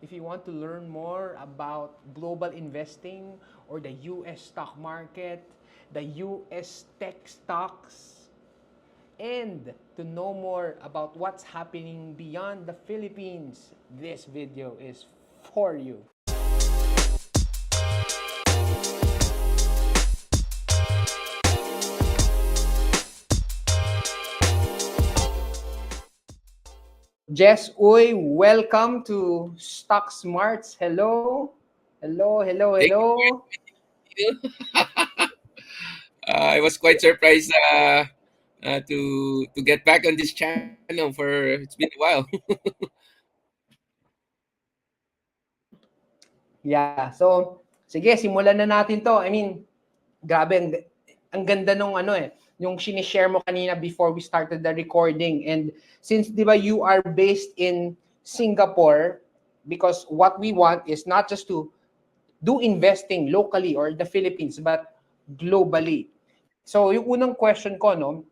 If you want to learn more about global investing or the US stock market, the US tech stocks, and to know more about what's happening beyond the Philippines, this video is for you. Jess Uy, welcome to Stock Smarts. Hello. Hello, hello, Thank hello. you. I was quite surprised to get back on this channel for it's been a while. Yeah, so sige, simulan na natin to. I mean, grabe, ang ganda nung ano yung sinishare mo kanina before we started the recording. And since, di ba, you are based in Singapore, because what we want is not just to do investing locally or the Philippines, but globally. So yung unang question ko, no,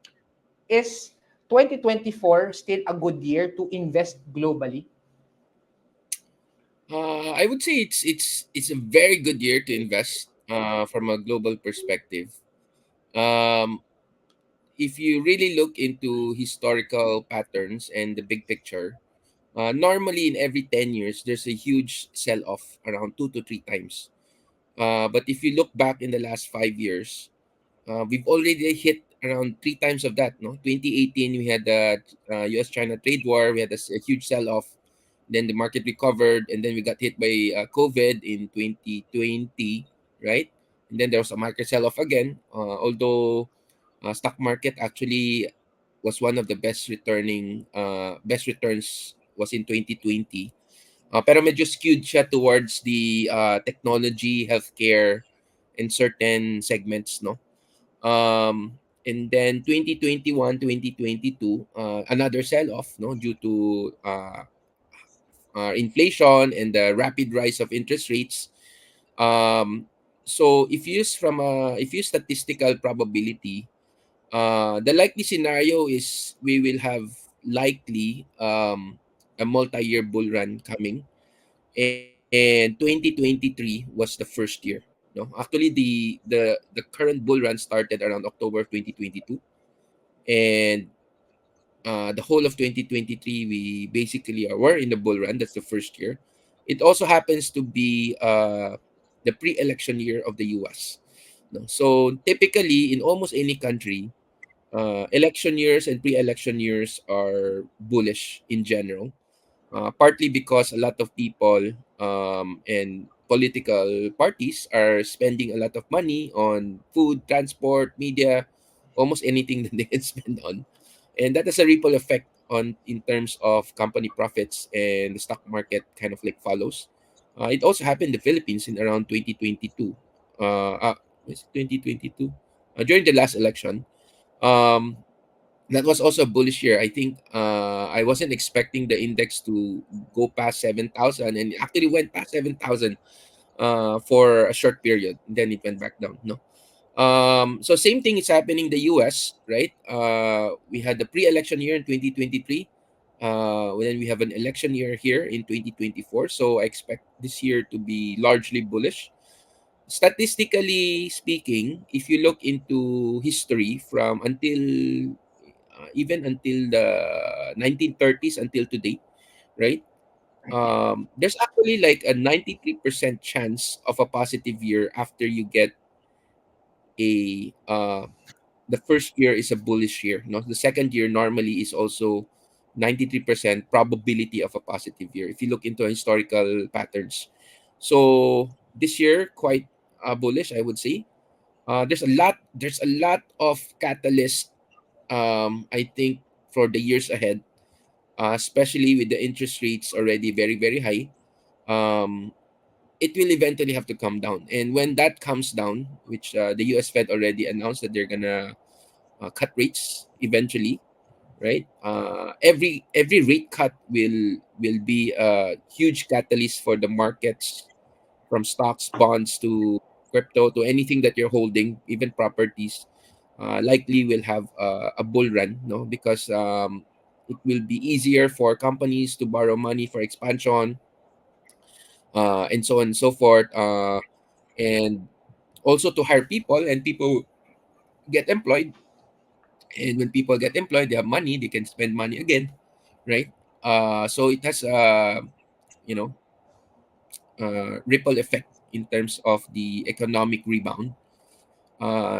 is 2024 still a good year to invest globally? I would say it's a very good year to invest from a global perspective. Um, if you really look into historical patterns and the big picture, normally in every 10 years, there's a huge sell off around 2 to 3 times. But if you look back in the last 5 years, we've already hit around 3 times of that. No, 2018 we had the U.S.-China trade war. We had a huge sell-off. Then the market recovered, and then we got hit by COVID in 2020, right? And then there was a market sell-off again. Although stock market actually was one of the best returns was in 2020. Pero medyo skewed siya towards the technology, healthcare, and certain segments, no? And then 2021, 2022, another sell-off, no, due to inflation and the rapid rise of interest rates. So if you use statistical probability, the likely scenario is we will have likely a multi-year bull run coming, and 2023 was the first year. No, actually the current bull run started around October 2022, and the whole of 2023 we basically were in the bull run. That's the first year. It also happens to be the pre-election year of the US. No? So typically in almost any country, election years and pre-election years are bullish in general, partly because a lot of people and political parties are spending a lot of money on food, transport, media, almost anything that they can spend on, and that has a ripple effect on in terms of company profits, and the stock market kind of like follows. It also happened in the Philippines in around 2022. Was it 2022? During the last election. Um, that was also a bullish year. I think I wasn't expecting the index to go past 7,000, and it actually went past 7,000 for a short period. Then it went back down. No. So same thing is happening in the US, right? We had the pre-election year in 2023. Then we have an election year here in 2024. So I expect this year to be largely bullish. Statistically speaking, if you look into history from until even until the 1930s until today, right? There's actually like a 93% chance of a positive year after you get a the first year is a bullish year. No, the second year normally is also 93% probability of a positive year if you look into historical patterns. So this year quite bullish, I would say. There's a lot of catalyst, I think, for the years ahead, especially with the interest rates already very, very high. Um, it will eventually have to come down. And when that comes down, which the US Fed already announced that they're going to cut rates eventually, right? Every rate cut will be a huge catalyst for the markets, from stocks, bonds to crypto to anything that you're holding, even properties. Likely will have a bull run, no, because it will be easier for companies to borrow money for expansion. and so on and so forth. And also to hire people, and people get employed. And when people get employed, they have money, they can spend money again, right? So it has you know ripple effect in terms of the economic rebound.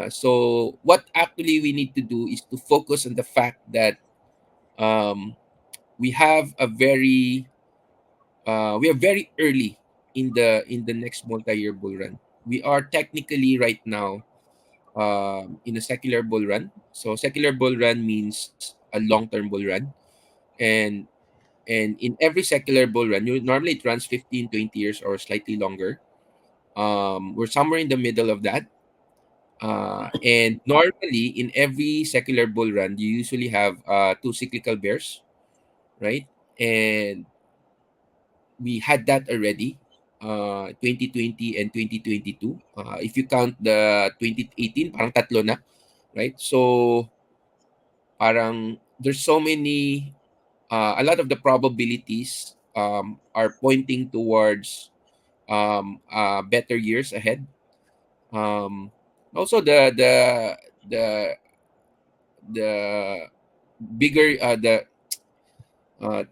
So what actually we need to do is to focus on the fact that um, we have a very we are very early in the next multi-year bull run. We are technically right now in a secular bull run. So secular bull run means a long-term bull run, and in every secular bull run, you normally it runs 15, 20 years or slightly longer. We're somewhere in the middle of that. And normally, in every secular bull run, you usually have two cyclical bears, right? And we had that already, 2020 and 2022. If you count the 2018, parang tatlo na, right? So parang there's so many, a lot of the probabilities are pointing towards better years ahead. Um, Also, the the bigger the uh,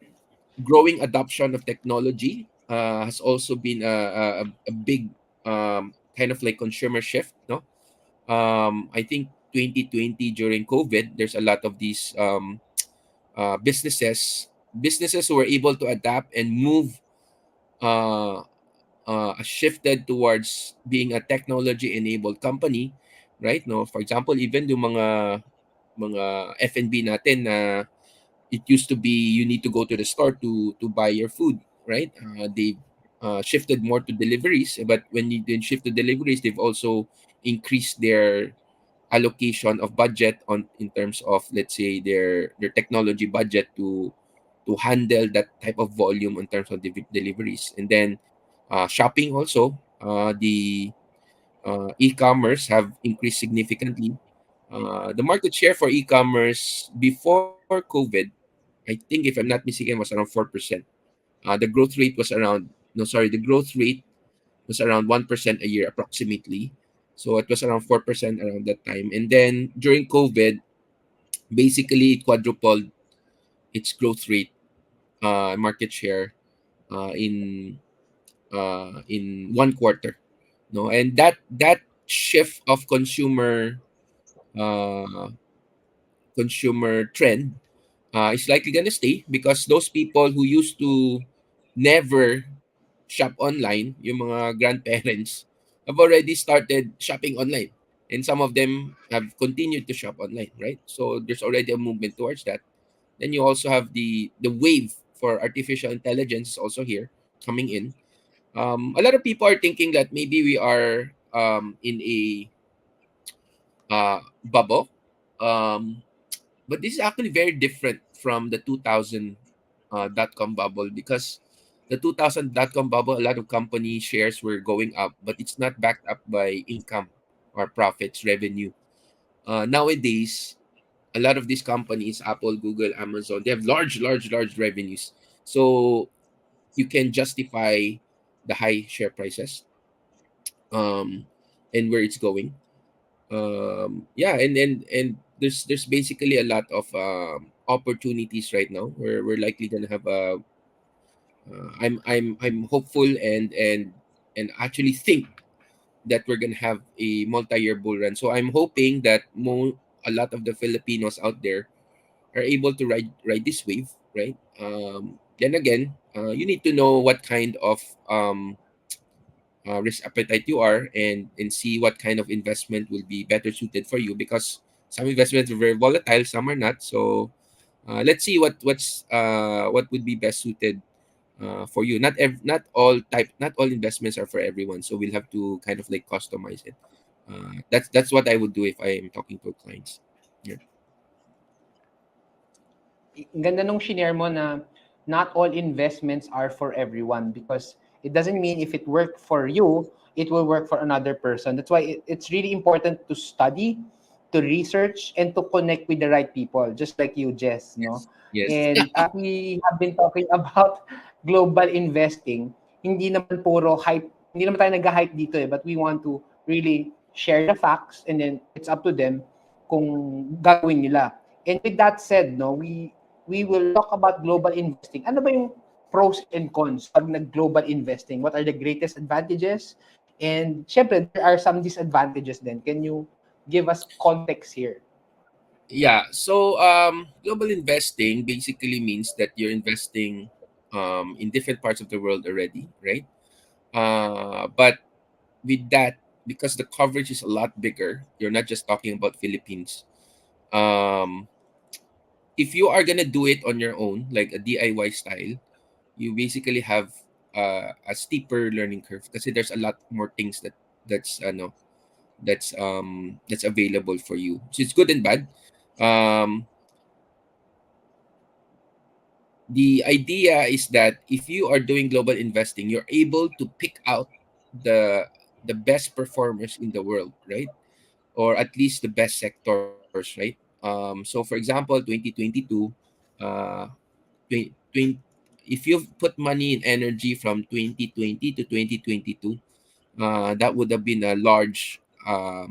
growing adoption of technology has also been a big kind of like consumer shift. No, I think 2020 during COVID, there's a lot of these businesses who were able to adapt and move uh, shifted towards being a technology enabled company, right? No, for example, even yung mga F&B natin na it used to be you need to go to the store to buy your food, right? They shifted more to deliveries, but when you then shift to deliveries, they've also increased their allocation of budget on in terms of, let's say, their technology budget to handle that type of volume in terms of deliveries. And then shopping also, the e-commerce have increased significantly. The market share for e-commerce before COVID, I think, if I'm not mistaken, was around 4%. The growth rate was around, no, sorry, the growth rate was around 1% a year approximately. So it was around 4% around that time. And then during COVID, basically it quadrupled its growth rate, market share, in 1 quarter. No, and that shift of uh, consumer trend is likely gonna stay because those people who used to never shop online, yung mga grandparents, have already started shopping online. And some of them have continued to shop online, right? So there's already a movement towards that. Then you also have the wave for artificial intelligence also here coming in. A lot of people are thinking that maybe we are in a bubble. Um, but this is actually very different from the 2000 dot-com bubble, because the 2000 dot-com bubble, a lot of company shares were going up, but it's not backed up by income or profits, revenue. Nowadays, a lot of these companies, Apple, Google, Amazon, they have large revenues. So you can justify the high share prices, um, and where it's going. Yeah, and there's basically a lot of opportunities right now where we're likely gonna have a I'm hopeful and actually think that we're gonna have a multi-year bull run. So I'm hoping that a lot of the Filipinos out there are able to ride this wave, right? Then again, you need to know what kind of risk appetite you are, and see what kind of investment will be better suited for you, because some investments are very volatile, some are not. So let's see what would be best suited for you. Not all investments are for everyone, so we'll have to kind of like customize it. That's what I would do if I am talking to clients. Yeah. Ang ganda nung shinare mo na not all investments are for everyone, because it doesn't mean if it worked for you, it will work for another person. That's why it's really important to study, to research, and to connect with the right people, just like you, Jess, no? Yes. And as we have been talking about global investing, hindi naman puro hype, hindi naman tayo nag-hype dito but we want to really share the facts and then it's up to them kung gagawin nila. And with that said, no, we will talk about global investing. Ano ba yung pros and cons pag nag-global investing? What are the greatest advantages? And syempre, there are some disadvantages then. Can you give us context here? Yeah. So global investing basically means that you're investing in different parts of the world already, right? But with that, because the coverage is a lot bigger, you're not just talking about Philippines. Um, if you are gonna do it on your own, like a DIY style, you basically have a steeper learning curve because there's a lot more things that's no that's available for you. So it's good and bad. Um, the idea is that if you are doing global investing, you're able to pick out the the best performers in the world, right? Or at least the best sectors, right? So for example, 2022, uh, 20, if you've put money in energy from 2020 to 2022, that would have been a large uh,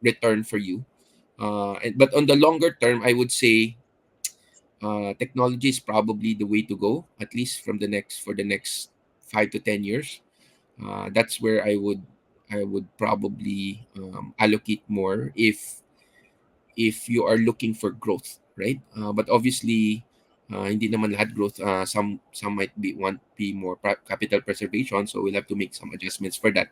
return for you. But on the longer term, I would say technology is probably the way to go, at least for the next 5 to 10 years. That's where I would probably allocate more if you are looking for growth, right? But obviously, hindi naman lahat growth. Some might be more capital preservation, so we'll have to make some adjustments for that.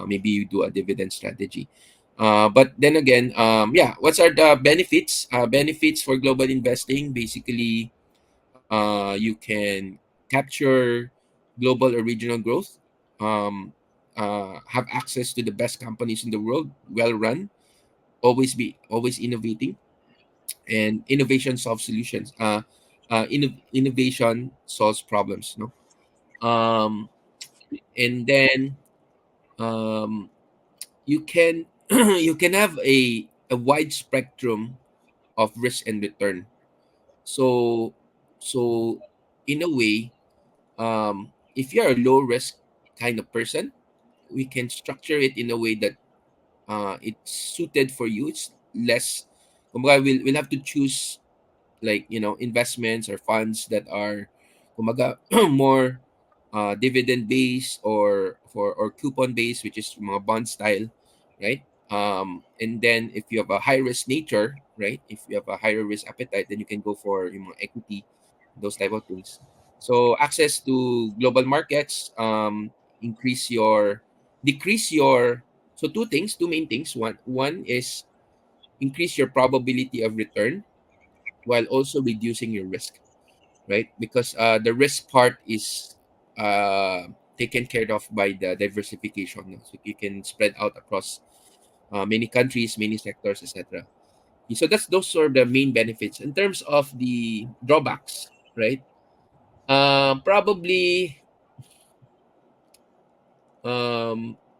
Maybe you do a dividend strategy. But then again, yeah, what's are the benefits? Benefits for global investing, basically, you can capture global or regional growth, um, have access to the best companies in the world, well run, always innovating, and innovation solves solutions. Innovation solves problems. No, and then um, you can you can have a wide spectrum of risk and return. So so in a way, if you're a low risk kind of person, we can structure it in a way that it's suited for you. It's less. Kumbaga, we'll have to choose, like, investments or funds that are kumaga more dividend based or coupon based, which is mga bond style, right? And then if you have a high risk nature, right, if you have a higher risk appetite, then you can go for equity, those type of things. So access to global markets, increase your decrease your so two main things. One is increase your probability of return while also reducing your risk, right? Because the risk part is taken care of by the diversification. No? So you can spread out across many countries, many sectors, etc. So that's those are the main benefits. In terms of the drawbacks, right? Probably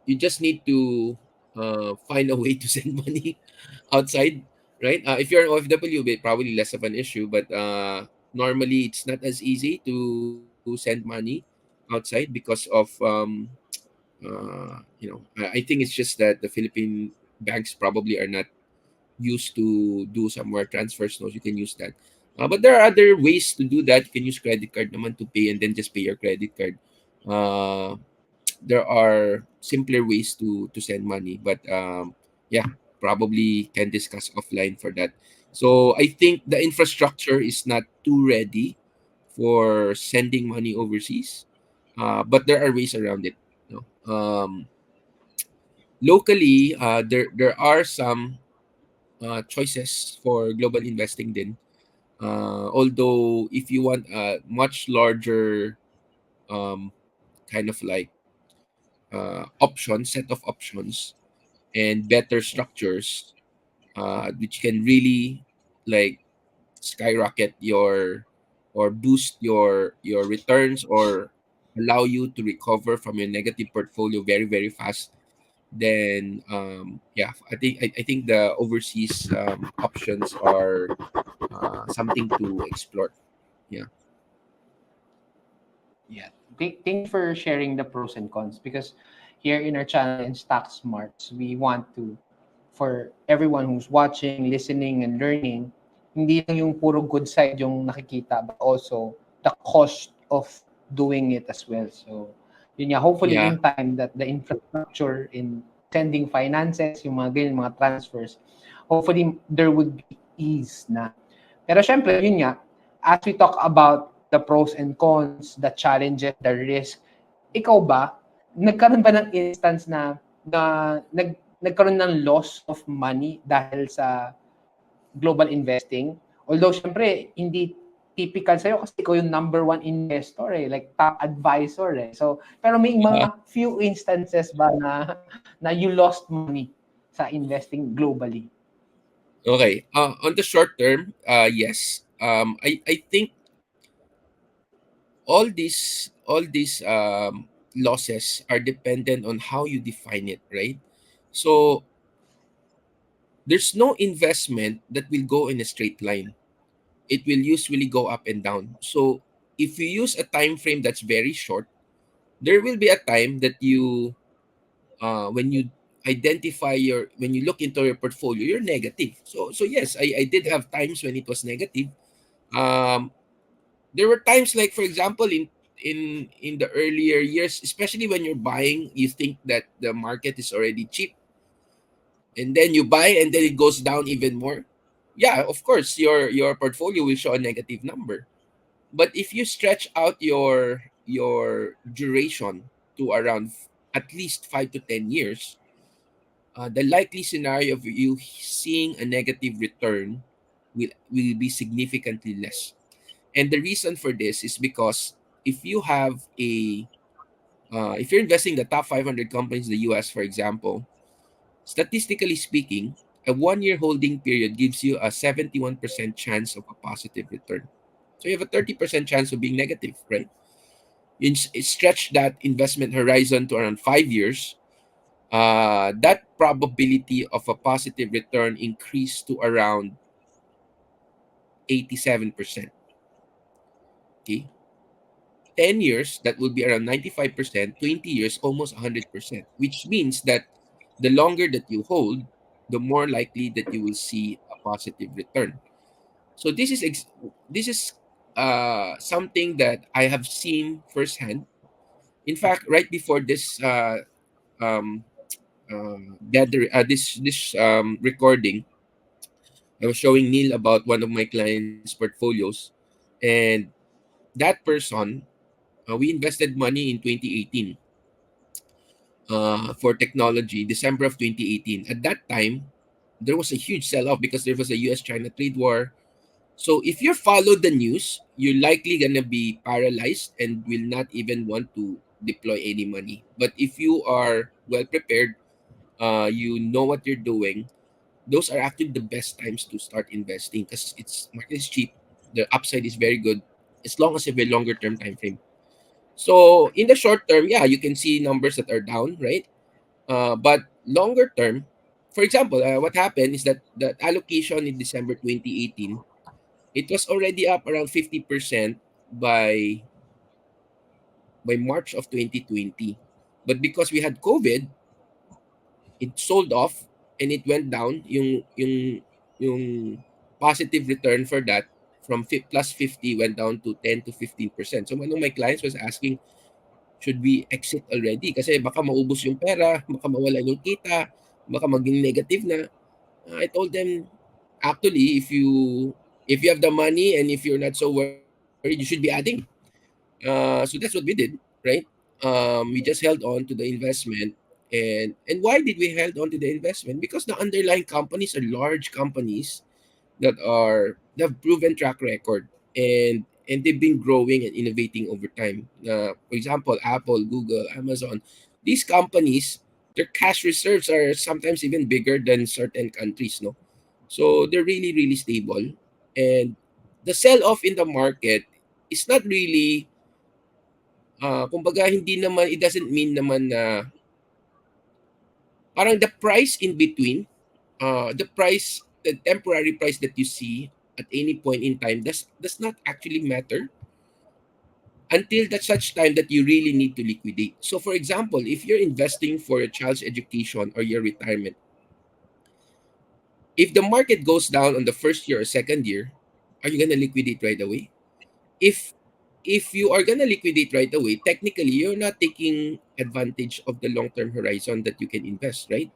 you just need to find a way to send money outside, right? If you're an OFW, it's probably less of an issue, but normally it's not as easy to send money outside because of I think it's just that the Philippine banks probably are not used to do some wire transfers. No, you can use that. But there are other ways to do that. You can use credit card naman to pay and then just pay your credit card. Uh, there are simpler ways to send money, but yeah, probably can discuss offline for that. So I think the infrastructure is not too ready for sending money overseas, but there are ways around it. Locally, there are some choices for global investing. Then, although if you want a much larger um, kind of like set of options and better structures, which can really like skyrocket your or boost your returns or allow you to recover from your negative portfolio very very fast. Then yeah, I think the overseas options are something to explore. Yeah. Yeah. Thank you for sharing the pros and cons, because here in our channel in Stock Smarts, we want to, for everyone who's watching, listening, and learning, hindi lang yung puro good side yung nakikita, but also the cost of doing it as well. So, yun nga, hopefully Yeah. in time that the infrastructure in sending finances, yung mga ganyan, mga transfers, hopefully there would be ease na. Pero syempre, yun nga, as we talk about the pros and cons, the challenges, the risk, ikaw ba, nagkaroon ba ng instance na nagkaroon ng loss of money dahil sa global investing? Although, syempre, hindi typical sa'yo kasi ikaw yung number one investor like top advisor So, pero may Yeah. mga few instances ba na you lost money sa investing globally? Okay. On the short term, yes. I think all these losses are dependent on how you define it, right? So there's no investment that will go in a straight line. It will usually go up and down. So if you use a time frame that's very short, there will be a time that you when you identify your when you look into your portfolio, you're negative. So yes, I did have times when it was negative. Um, there were times like, for example, in the earlier years, especially when you're buying, you think that the market is already cheap, and then you buy and then it goes down even more. Yeah, of course your portfolio will show a negative number. But if you stretch out your duration to around at least 5 to 10 years, the likely scenario of you seeing a negative return will be significantly less. And the reason for this is because if you have a if you're investing in the top 500 companies in the US, for example, statistically speaking, a 1 year holding period gives you a 71% chance of a positive return. So you have a 30% chance of being negative, right? Stretch that investment horizon to around 5 years, that probability of a positive return increased to around 87%. Okay. 10 years, that will be around 95%. 20 years, almost 100%, which means that the longer that you hold, the more likely that you will see a positive return. So this is something that I have seen firsthand. In fact, right before this um, recording, I was showing Neil about one of my clients' portfolios, and that person, we invested money in 2018 for technology, December of 2018. At that time, there was a huge sell off because there was a US China trade war. So if you follow the news, you're likely going to be paralyzed and will not even want to deploy any money. But if you are well prepared, you know what you're doing, those are actually the best times to start investing because it's market is cheap, the upside is very good as long as you have a longer term time frame. So in the short term, yeah, you can see numbers that are down, right? But longer term, for example, what happened is that the allocation in December 2018, it was already up around 50% by March of 2020. But because we had COVID, it sold off and it went down. Yung positive return for that from plus 50 went down to 10 to 15%. So one of my clients was asking, should we exit already? Kasi baka maubos yung pera, baka mawala yung kita, baka maging negative na. I told them, actually, if you have the money and if you're not so worried, you should be adding. So that's what we did, right? We just held on to the investment. And why did we held on to the investment? Because the underlying companies are large companies that have proven track record, and they've been growing and innovating over time. For example, Apple, Google, Amazon, these companies, their cash reserves are sometimes even bigger than certain countries, no? So they're really really stable, and the sell off in the market is not really kumbaga hindi naman, it doesn't mean naman na parang the price in between, the temporary price that you see at any point in time does not actually matter. until that such time that you really need to liquidate. So, for example, if you're investing for your child's education or your retirement, if the market goes down on the first year or second year, are you gonna liquidate right away? If if you are gonna liquidate right away, technically you're not taking advantage of the long-term horizon that you can invest, right?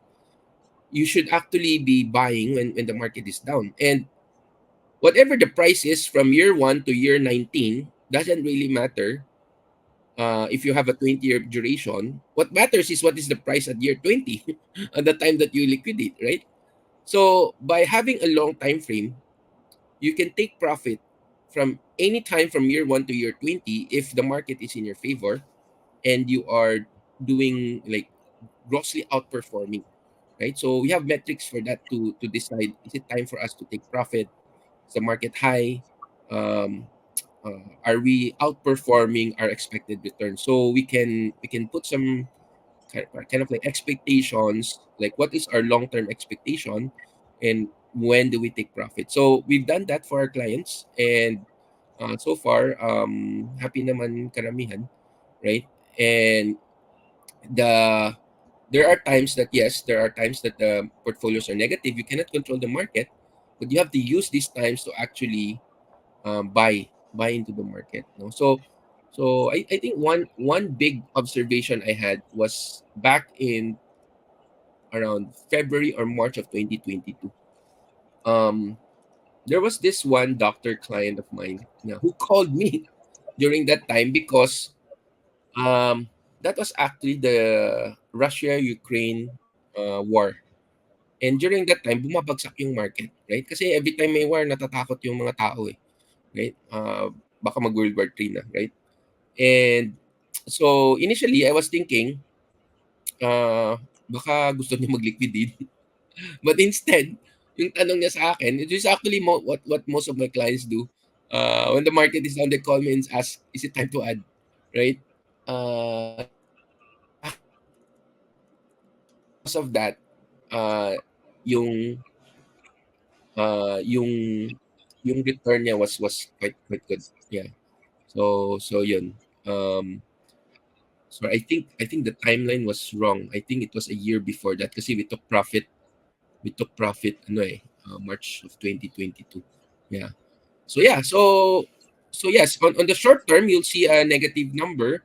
You should actually be buying when the market is down. And whatever the price is from year 1 to year 19 doesn't really matter. If you have a 20-year duration, what matters is what is the price at year 20 at the time that you liquidate, right? So by having a long time frame, you can take profit from any time from year 1 to year 20 if the market is in your favor and you are doing like grossly outperforming, right? So we have metrics for that to decide, is it time for us to take profit? Is the market high? Um, are we outperforming our expected return? So we can put some kind of like expectations, like what is our long term expectation, and when do we take profit. So we've done that for our clients, and so far happy naman karamihan, right? And the there are times that, yes, there are times that the portfolios are negative. You cannot control the market, but you have to use these times to actually buy into the market. No, so I think one big observation I had was back in around February or March of 2022. Um, there was this one doctor client of mine now who called me during that time because that was actually the Russia-Ukraine war. And during that time, bumabagsak yung market, right? Kasi every time may war, natatakot yung mga tao eh, right? Baka mag-World War III na, right? And so initially, I was thinking, uh, baka gusto niya mag-liquidate. But instead, yung tanong niya sa akin, it is actually what most of my clients do. When the market is down, they call me and ask, is it time to add? Right? Because of that, uh, yung yung return niya was quite good. Yeah. So yun. Um, so I think the timeline was wrong. I think it was a year before that kasi we took profit ano March of 2022. Yeah. So yeah, so yes, on the short term you'll see a negative number.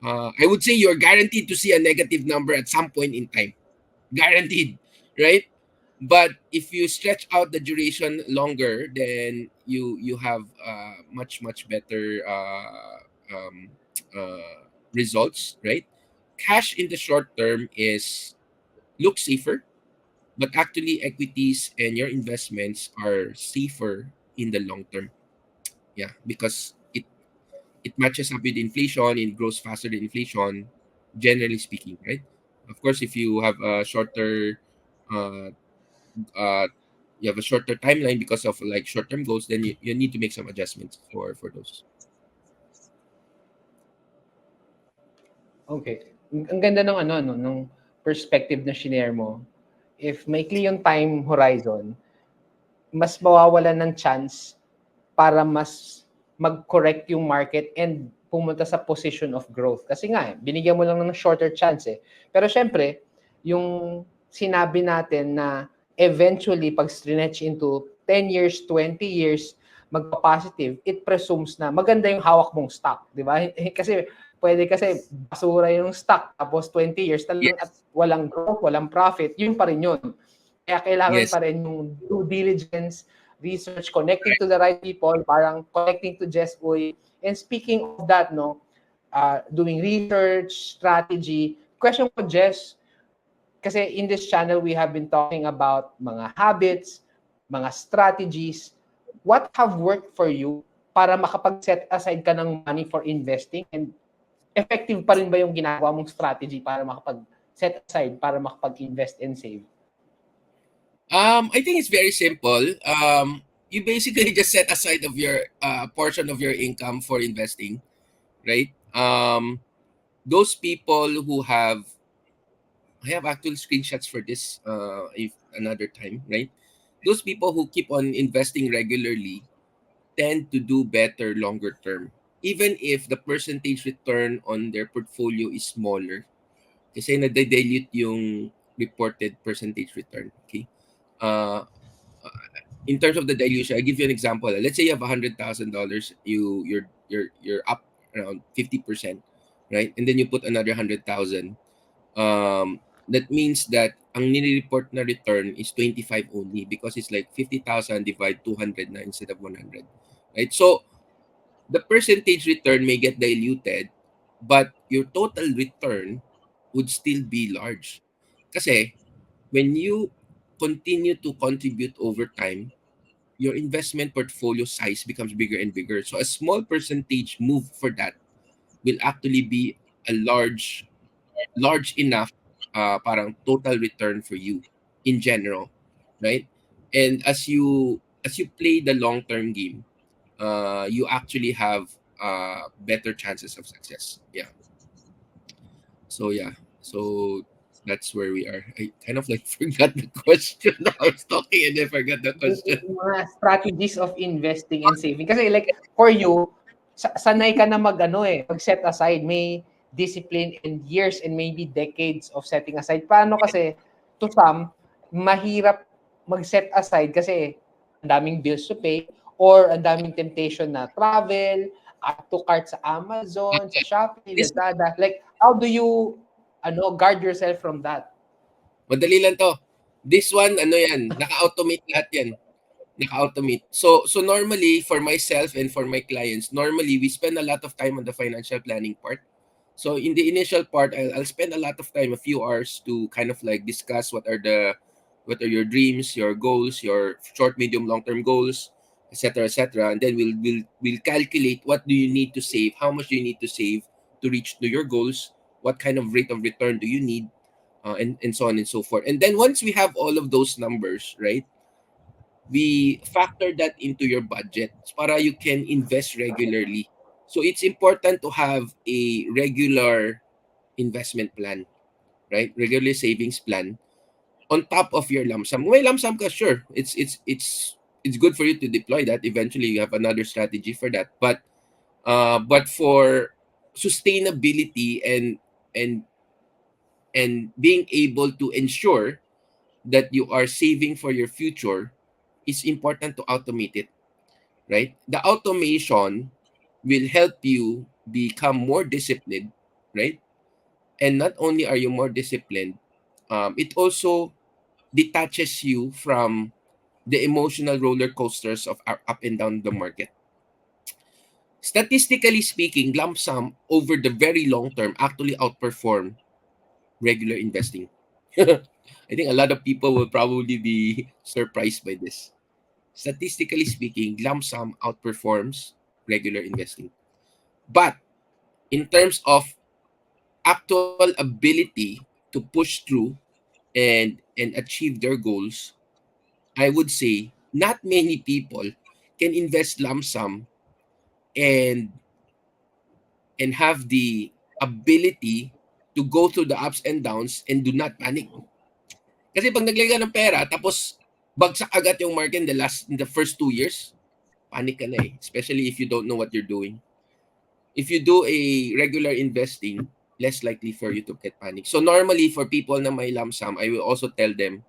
I would say you're guaranteed to see a negative number at some point in time. Guaranteed, right? But if you stretch out the duration longer, then you have much better results, right? Cash in the short term is looks safer, but actually equities and your investments are safer in the long term. Yeah, because it matches up with inflation, it grows faster than inflation, generally speaking, right? Of course, if you have a shorter uh, uh, you have a shorter timeline because of like short-term goals, then you need to make some adjustments for those. Okay. Ang ganda ng ano, no, nung perspective na shinare mo. If maikli yung time horizon, mas mawawalan ng chance para mas mag-correct yung market and pumunta sa position of growth. Kasi nga, binigyan mo lang ng shorter chance eh. Pero syempre, yung sinabi natin na eventually, pag stretch into 10 years, 20 years, magpa-positive, it presumes na maganda yung hawak mong stock, di ba? Kasi pwede kasi basura yung stock, tapos 20 years talagang at Yes, walang growth, walang profit, yun pa rin yun. Kaya kailangan yes, pa rin yung due diligence, research, connecting to the right people, parang connecting to Jess Uy. And speaking of that, no, doing research, strategy, question ko, Jess, kasi in this channel, we have been talking about mga habits, mga strategies. What have worked for you para makapag-set aside ka ng money for investing? And effective pa rin ba yung ginagawa mong strategy para makapag-set aside, para makapag-invest and save? I think it's very simple. You basically just set aside of your portion of your income for investing, right? Those people who have I have actual screenshots for this if another time, right? Those people who keep on investing regularly tend to do better longer term. even if the percentage return on their portfolio is smaller, kasi nade-dilute yung reported percentage return. Okay? Uh, in terms of the dilution, I give you an example. Let's say you have $100,000, you're up around 50%, right? And then you put another 100,000. That means that ang nire-report na return is 25 only, because it's like 50,000 divide 200 na instead of 100, right? So the percentage return may get diluted, but your total return would still be large. Kasi when you continue to contribute over time, your investment portfolio size becomes bigger and bigger. So a small percentage move for that will actually be a large enough parang total return for you in general, right? And as you play the long term game, you actually have better chances of success. Yeah. So yeah. So that's where we are. I kind of like forgot the question. I was talking and I forgot the question. Yung mga strategies of investing and saving. Kasi like, for you, sanay ka na mag-ano eh, mag-set aside. May discipline and years and maybe decades of setting aside. Paano kasi, to some, mahirap mag-set aside kasi ang daming bills to pay or ang daming temptation na travel, add to cart sa Amazon, sa Shopee, This Lazada. Like, how do you guard yourself from that? Madali lang to. This one, ano yan, naka-automate lahat yan. Naka-automate. So normally, for myself and for my clients, normally, we spend a lot of time on the financial planning part. So in the initial part, I'll spend a lot of time, a few hours, to kind of like discuss what are your dreams, your goals, your short, medium, long-term goals, etc., etc. And then we'll calculate what do you need to save, how much do you need to save to reach to your goals, what kind of rate of return do you need, and so on and so forth. And then once we have all of those numbers, right, we factor that into your budget para you can invest regularly. So it's important to have a regular investment plan, right? Regular savings plan on top of your lump sum. May lump sum ka, sure. It's good for you to deploy that. Eventually, you have another strategy for that. But for sustainability and and being able to ensure that you are saving for your future, it's important to automate it, right? The automation will help you become more disciplined, right? And not only are you more disciplined, it also detaches you from the emotional roller coasters of up and down the market. Statistically speaking, lump sum over the very long term actually outperform regular investing. I think a lot of people will probably be surprised by this. Statistically speaking, lump sum outperforms regular investing. But in terms of actual ability to push through and achieve their goals, I would say not many people can invest lump sum and and have the ability to go through the ups and downs and do not panic. Kasi pag naglagay ka ng pera tapos bagsak agad yung market in the first 2 years, panic ka na eh. Especially if you don't know what you're doing. If you do a regular investing, less likely for you to get panic. So normally for people na may lump sum, I will also tell them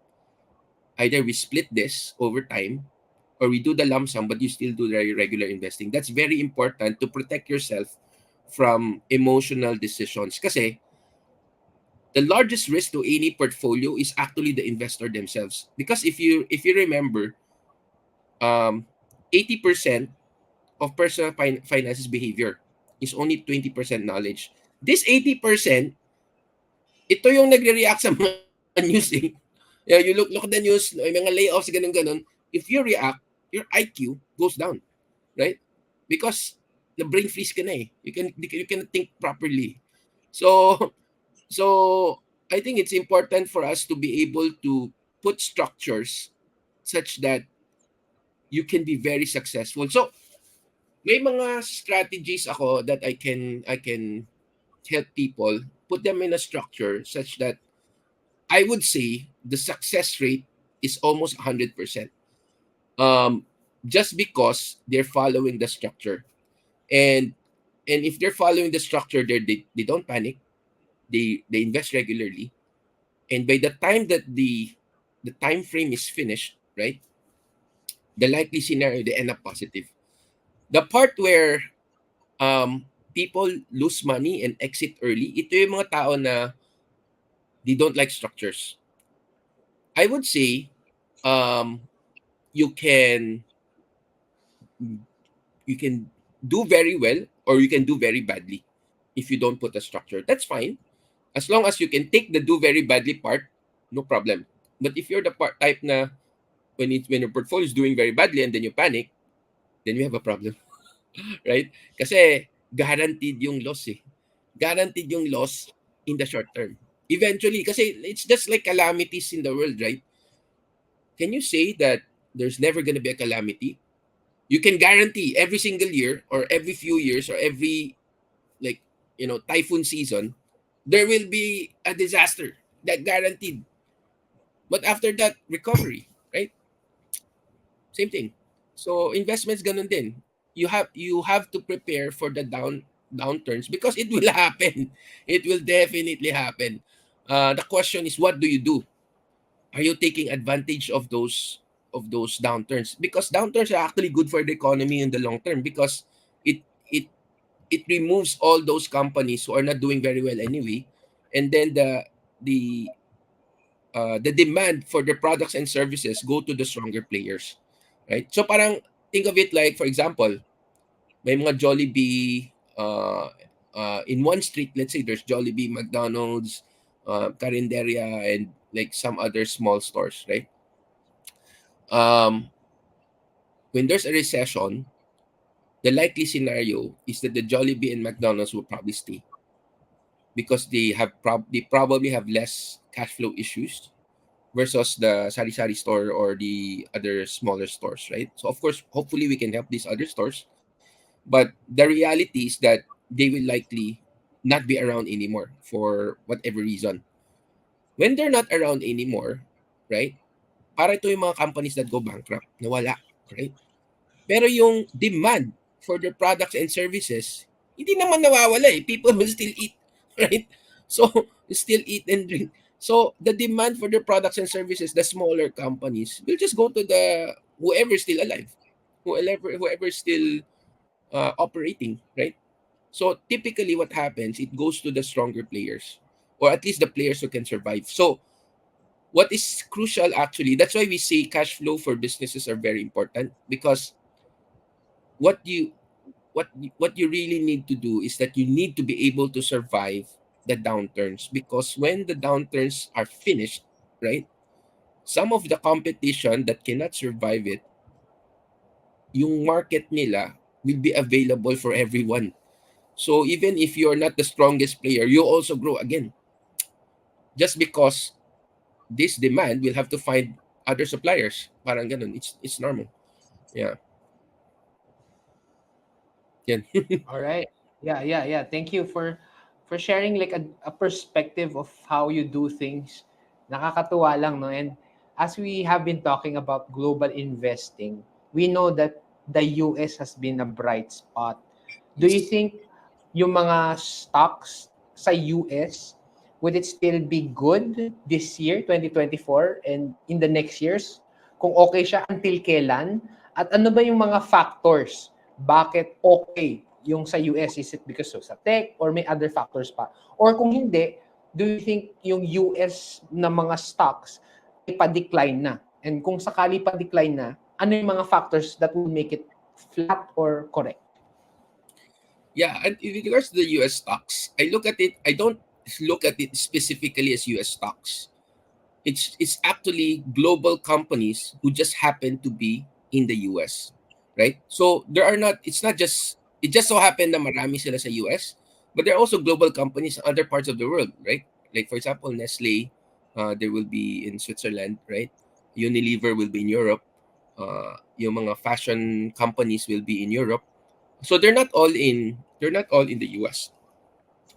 either we split this over time or we do the lump sum but you still do the regular investing. That's very important to protect yourself from emotional decisions. Kasi the largest risk to any portfolio is actually the investor themselves. Because if you remember, um, 80% of personal finances behavior is only 20% knowledge. This 80%, ito yung nagre-react sa mga news eh. Yeah, you look at the news, may mga layoffs, ganun-ganun. If you react, your IQ goes down, right? Because the brain freeze ka na eh. You can think properly. So so I think it's important for us to be able to put structures such that you can be very successful. So may mga strategies ako that I can help people put them in a structure such that I would say the success rate is almost 100%. Um, just because they're following the structure. And And if they're following the structure there, they don't panic. They invest regularly. And by the time that the time frame is finished, right? The likely scenario, they end up positive. The part where people lose money and exit early, ito yung mga tao na they don't like structures. I would say um, you can you can do very well or you can do very badly if you don't put a structure. That's fine as long as you can take the do very badly part, no problem. But if you're the part type na when your portfolio is doing very badly and then you panic, then you have a problem, right? Kasi guaranteed yung loss eh. Guaranteed yung loss in the short term. Eventually, kasi it's just like calamities in the world, right? Can you say that there's never going to be a calamity? You can guarantee every single year or every few years or every like typhoon season there will be a disaster, that guaranteed. But after that, recovery, right? Same thing. So investments ganun din. You have to prepare for the downturns because it will happen. It will definitely happen. The question is, what do you do? Are you taking advantage of those downturns? Because downturns are actually good for the economy in the long term because it it it removes all those companies who are not doing very well anyway, and then the the demand for the products and services go to the stronger players, right? So parang think of it like, for example, may mga Jollibee in one street. Let's say there's Jollibee, McDonald's, Carinderia, and like some other small stores, right? Um, when there's a recession, the likely scenario is that the Jollibee and McDonald's will probably stay because they probably have less cash flow issues versus the sari-sari store or the other smaller stores, right? So of course, hopefully we can help these other stores, but the reality is that they will likely not be around anymore for whatever reason. When they're not around anymore, right? Para ito yung mga companies that go bankrupt, nawala, right? Pero yung demand for their products and services, hindi naman nawawala eh. People will still eat, right? So, still eat and drink. So, the demand for their products and services, the smaller companies, will just go to the whoever is still alive, whoever is still operating, right? So, typically what happens, it goes to the stronger players, or at least the players who can survive. So, what is crucial actually, that's why we say cash flow for businesses are very important because what you what you really need to do is that you need to be able to survive the downturns, because when the downturns are finished, right, some of the competition that cannot survive it, yung market nila will be available for everyone. So even if you're not the strongest player, you also grow again, just because this demand will have to find other suppliers. Parang ganun, it's normal. Yeah. Yan. All right. Yeah. Thank you for sharing like a perspective of how you do things. Nakakatuwa lang, no? And as we have been talking about global investing, we know that the US has been a bright spot. Do you Yes. think yung mga stocks sa US would it still be good this year, 2024, and in the next years? Kung okay siya, until kailan? At ano ba yung mga factors bakit okay yung sa US? Is it because of sa tech or may other factors pa? Or kung hindi, do you think yung US na mga stocks ay pa-decline na? And kung sakali pa-decline na, ano yung mga factors that will make it flat or correct? Yeah, and in regards to the US stocks, I look at it, I don't look at it specifically as US stocks. It's actually global companies who just happen to be in the US, right? So there are not it's not just it just so happened na marami sila sa US, but there are also global companies in other parts of the world, right? Like for example, Nestle, there will be in Switzerland, right? Unilever will be in Europe. Yung mga fashion companies will be in Europe. So they're not all in the US,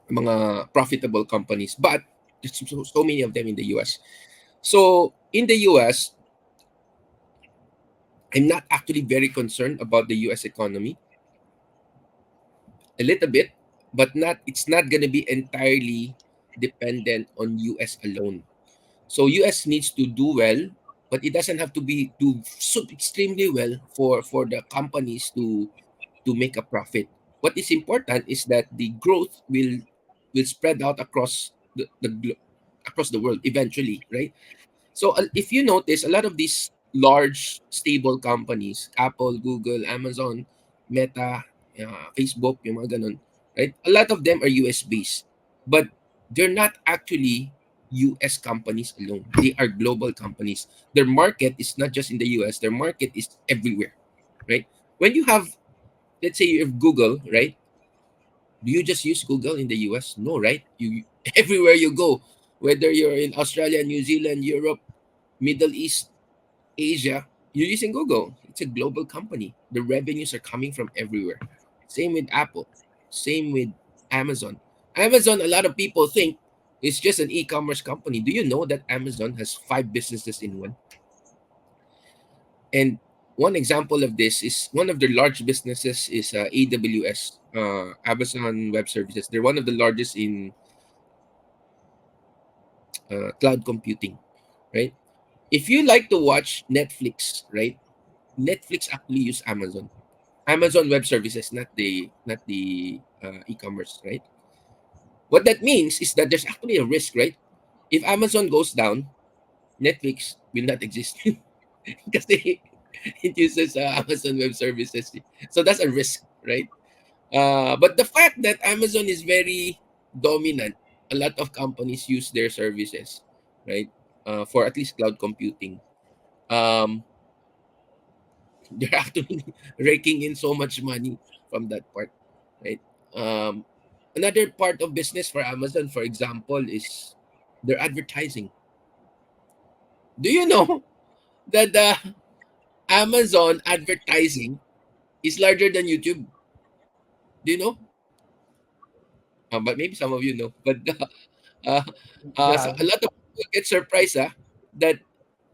mga profitable companies, but there's so many of them in the US. So in the US, I'm not actually very concerned about the US economy. a little bit, but not. It's not going to be entirely dependent on US alone. So US needs to do well, but it doesn't have to be do so extremely well for the companies to make a profit. What is important is that the growth will spread out across across the world eventually, right? So if you notice, a lot of these large stable companies, Apple, Google, Amazon, Meta, Facebook, yung mga ganun, right? A lot of them are US based, but they're not actually US companies alone. They are global companies. Their market is not just in the US. Their market is everywhere, right? When you have, let's say, you have Google, right? Do you just use Google in the US? No, right? You everywhere you go, whether you're in Australia, New Zealand, Europe, Middle East, Asia, you're using Google. It's a global company. The revenues are coming from everywhere. Same with Apple. Same with Amazon. Amazon, a lot of people think it's just an e-commerce company. Do you know that Amazon has five businesses in one? And one example of this is one of their large businesses is AWS, Amazon Web Services. They're one of the largest in cloud computing, right? If you like to watch Netflix, right? Netflix actually use Amazon Web Services, not the e-commerce, right? What that means is that there's actually a risk, right? If Amazon goes down, Netflix will not exist because it uses Amazon Web Services. So that's a risk, right? But the fact that Amazon is very dominant, a lot of companies use their services, right? For at least cloud computing. Um, they're actually raking in so much money from that part, right? Um, Another part of business for Amazon, for example, is their advertising. Do you know that the Amazon advertising is larger than YouTube? Do you know? But maybe some of you know. But uh, so a Grabe. lot of people get surprised that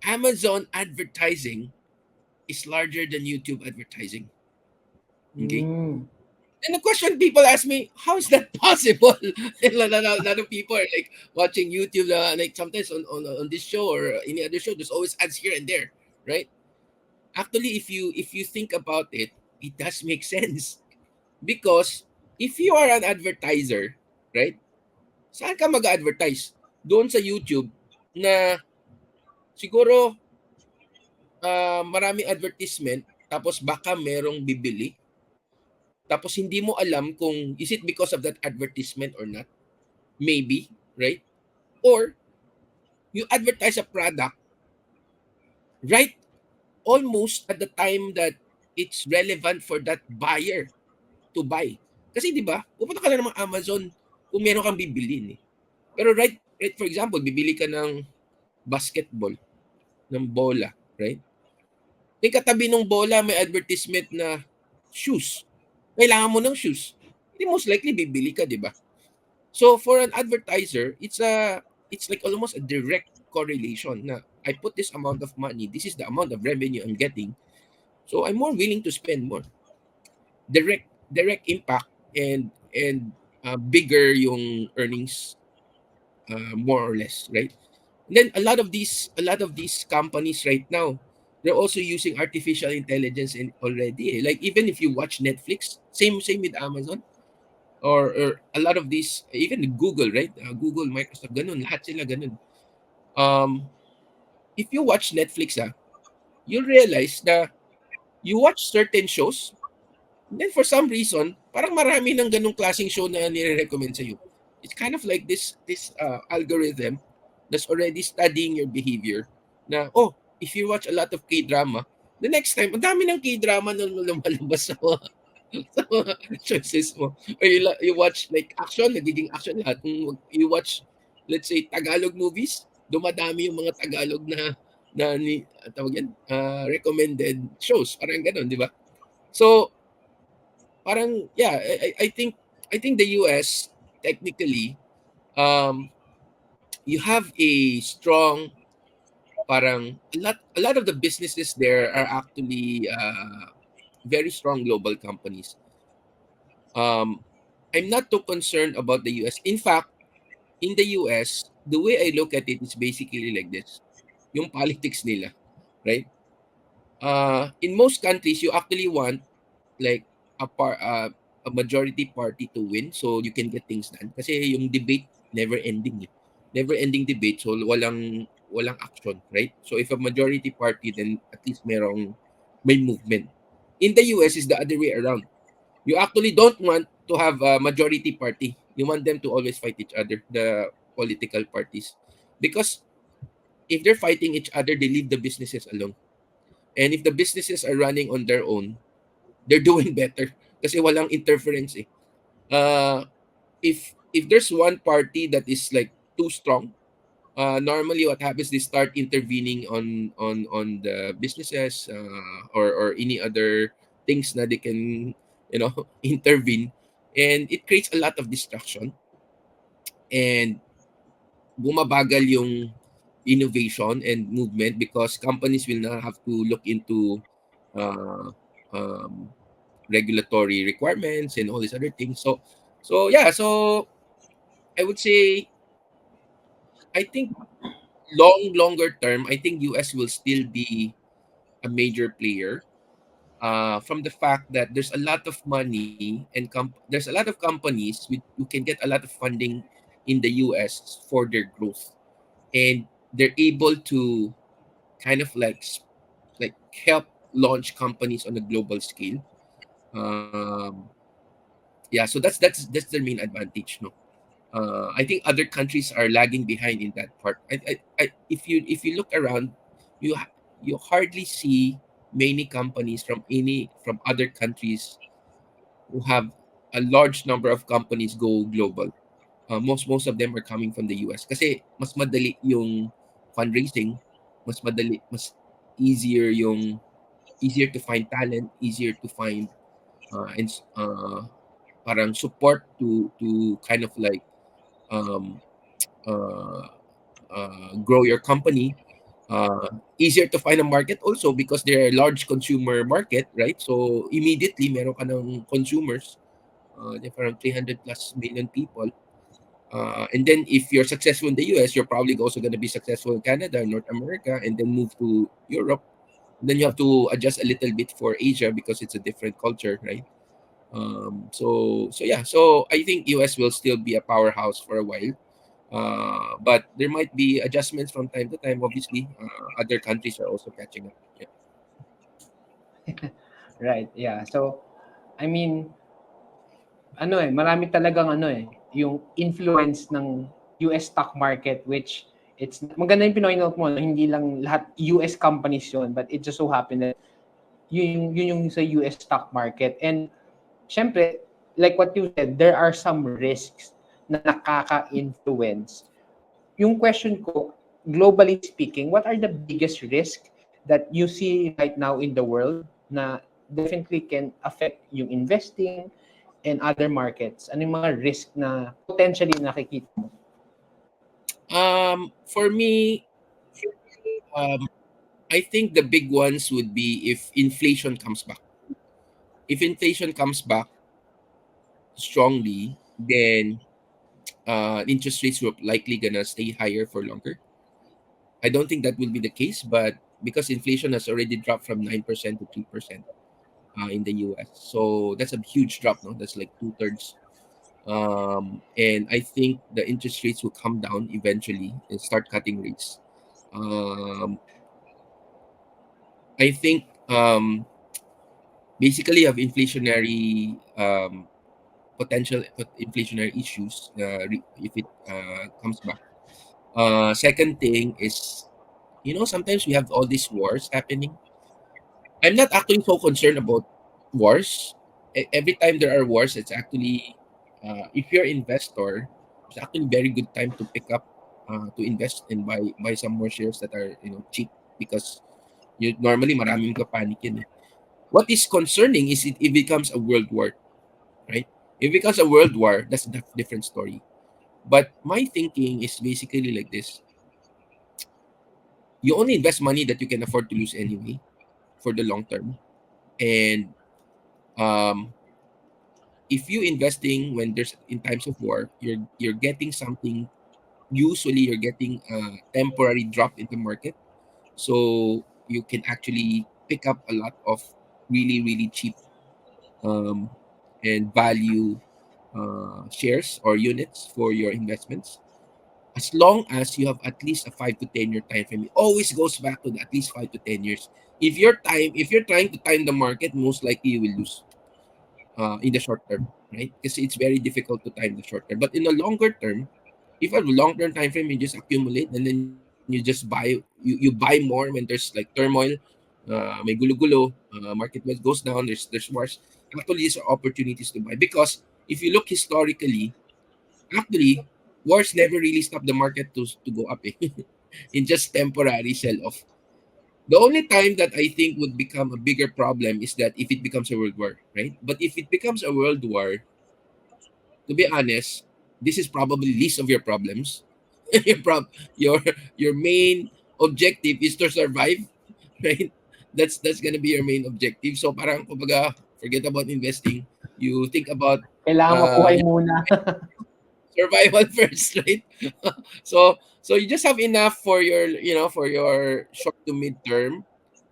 Amazon advertising is larger than YouTube advertising. Okay. Mm. And the question people ask me, how is that possible? And a lot of people are like watching YouTube, like sometimes on this show or any other show, there's always ads here and there, right? Actually, if you think about it, it does make sense because if you are an advertiser, right? Saan ka mag-advertise? Doon sa YouTube na siguro maraming advertisement tapos baka merong bibili tapos hindi mo alam kung is it because of that advertisement or not. Maybe, right? Or you advertise a product right almost at the time that it's relevant for that buyer to buy. Kasi 'di ba? Pupunta ka lang ng mga Amazon kung meron kang bibilhin eh. Pero right for example, bibili ka ng basketball, ng bola, right? Yung katabi ng bola may advertisement na shoes. Kailangan mo ng shoes. Hindi most likely bibili ka, 'di ba? So for an advertiser, it's like almost a direct correlation na I put this amount of money, this is the amount of revenue I'm getting. So I'm more willing to spend more. Direct impact and bigger yung earnings more or less, right? And then a lot of these companies right now, they're also using artificial intelligence in already. Like even if you watch Netflix, same with Amazon or a lot of these, even Google, right? Google, Microsoft, ganun, lahat sila ganun. Um, if you watch Netflix, you'll realize na you watch certain shows, and then for some reason, parang marami ng ganung klaseng show na nire-recommend sa'yo. It's kind of like this algorithm that's already studying your behavior. Na, oh, if you watch a lot of K-drama, the next time, ang dami ng K-drama na lumalabas sa sa mga choices mo. Or you watch like action, nagiging action lahat. Kung you watch, let's say, Tagalog movies, dumadami yung mga Tagalog na tawag yan, recommended shows. Parang ganun, di ba? So, parang, yeah, I think the US, technically, um, you have a strong, parang, a lot of the businesses there are actually very strong global companies. I'm not too concerned about the US. In fact, in the US, the way I look at it is basically like this. Yung politics nila, right? In most countries, you actually want like a majority party to win so you can get things done. Kasi yung debate never ending. Eh. Never ending debate so walang action, right? So if a majority party then at least may movement. In the US is the other way around. You actually don't want to have a majority party. You want them to always fight each other, the political parties. Because if they're fighting each other, they leave the businesses alone. And if the businesses are running on their own, they're doing better kasi walang interference eh. Uh, if there's one party that is like too strong, normally what happens they start intervening on the businesses or any other things that they can intervene, and it creates a lot of distraction and bumabagal yung innovation and movement because companies will now have to look into uh, um, regulatory requirements and all these other things. So yeah, so I would say I think longer term, I think US will still be a major player. From the fact that there's a lot of money and there's a lot of companies who can get a lot of funding in the US for their growth, and they're able to kind of like help launch companies on a global scale. Um, yeah, so that's their main advantage, no. I think other countries are lagging behind in that part. If you look around, you hardly see many companies from other countries who have a large number of companies go global. Most of them are coming from the US kasi mas madali yung fundraising, mas easier yung easier to find talent, easier to find and parang support to kind of like um, uh, grow your company. Easier to find a market also because they're a large consumer market, right? So immediately meron ka ng consumers, they're around 300 plus million people. And then if you're successful in the US, you're probably also going to be successful in Canada, North America, and then move to Europe. Then you have to adjust a little bit for Asia because it's a different culture, right? So yeah, so I think US will still be a powerhouse for a while. But there might be adjustments from time to time. Obviously, other countries are also catching up. Yeah. Right, yeah. So, I mean, marami talagang yung influence ng US stock market, which it's maganda yung pinoint mo, no? Hindi lang lahat US companies yun, but it just so happened that yun yung sa US stock market. And syempre, like what you said, there are some risks na nakaka-influence. Yung question ko, globally speaking, what are the biggest risks that you see right now in the world na definitely can affect yung investing and other markets? Ano yung mga risk na potentially nakikita mo? For me, um, I think the big ones would be if inflation comes back. If inflation comes back strongly, then interest rates will likely gonna stay higher for longer. I don't think that will be the case, but because inflation has already dropped from 9% to 3% in the US, so that's a huge drop. No, that's like 2/3. And I think the interest rates will come down eventually and start cutting rates. Um, I think basically you have inflationary potential inflationary issues if it comes back. Second thing is, sometimes we have all these wars happening. I'm not actually so concerned about wars. Every time there are wars, it's actually if you're an investor, it's actually very good time to pick up to invest and buy some more shares that are cheap because you normally maraming ka panic yan eh. What is concerning is it becomes a world war, right? If it becomes a world war, that's a different story. But my thinking is basically like this: you only invest money that you can afford to lose anyway for the long term, and um, if you investing when there's in times of war, you're getting something. Usually, you're getting a temporary drop in the market, so you can actually pick up a lot of really cheap um, and value shares or units for your investments. As long as you have at least a 5 to 10 year time frame, it always goes back to the at least 5 to 10 years. If you're trying to time the market, most likely you will lose in the short term, right? Because it's very difficult to time the short term. But in the longer term, if you have a long term time frame, you just accumulate and then you just you buy more when there's like turmoil, may gulo-gulo, market goes down, there's wars. Actually, these are opportunities to buy because if you look historically, actually, wars never really stop the market to go up. Eh. In just temporary sell off. The only time that I think would become a bigger problem is that if it becomes a world war, right? But if it becomes a world war, to be honest, this is probably least of your problems. your your your main objective is to survive, right? That's gonna be your main objective. So parang kumbaga, forget about investing. You think about Kailangan mabuhay you muna. survival first, right? So you just have enough for your for your short to mid term.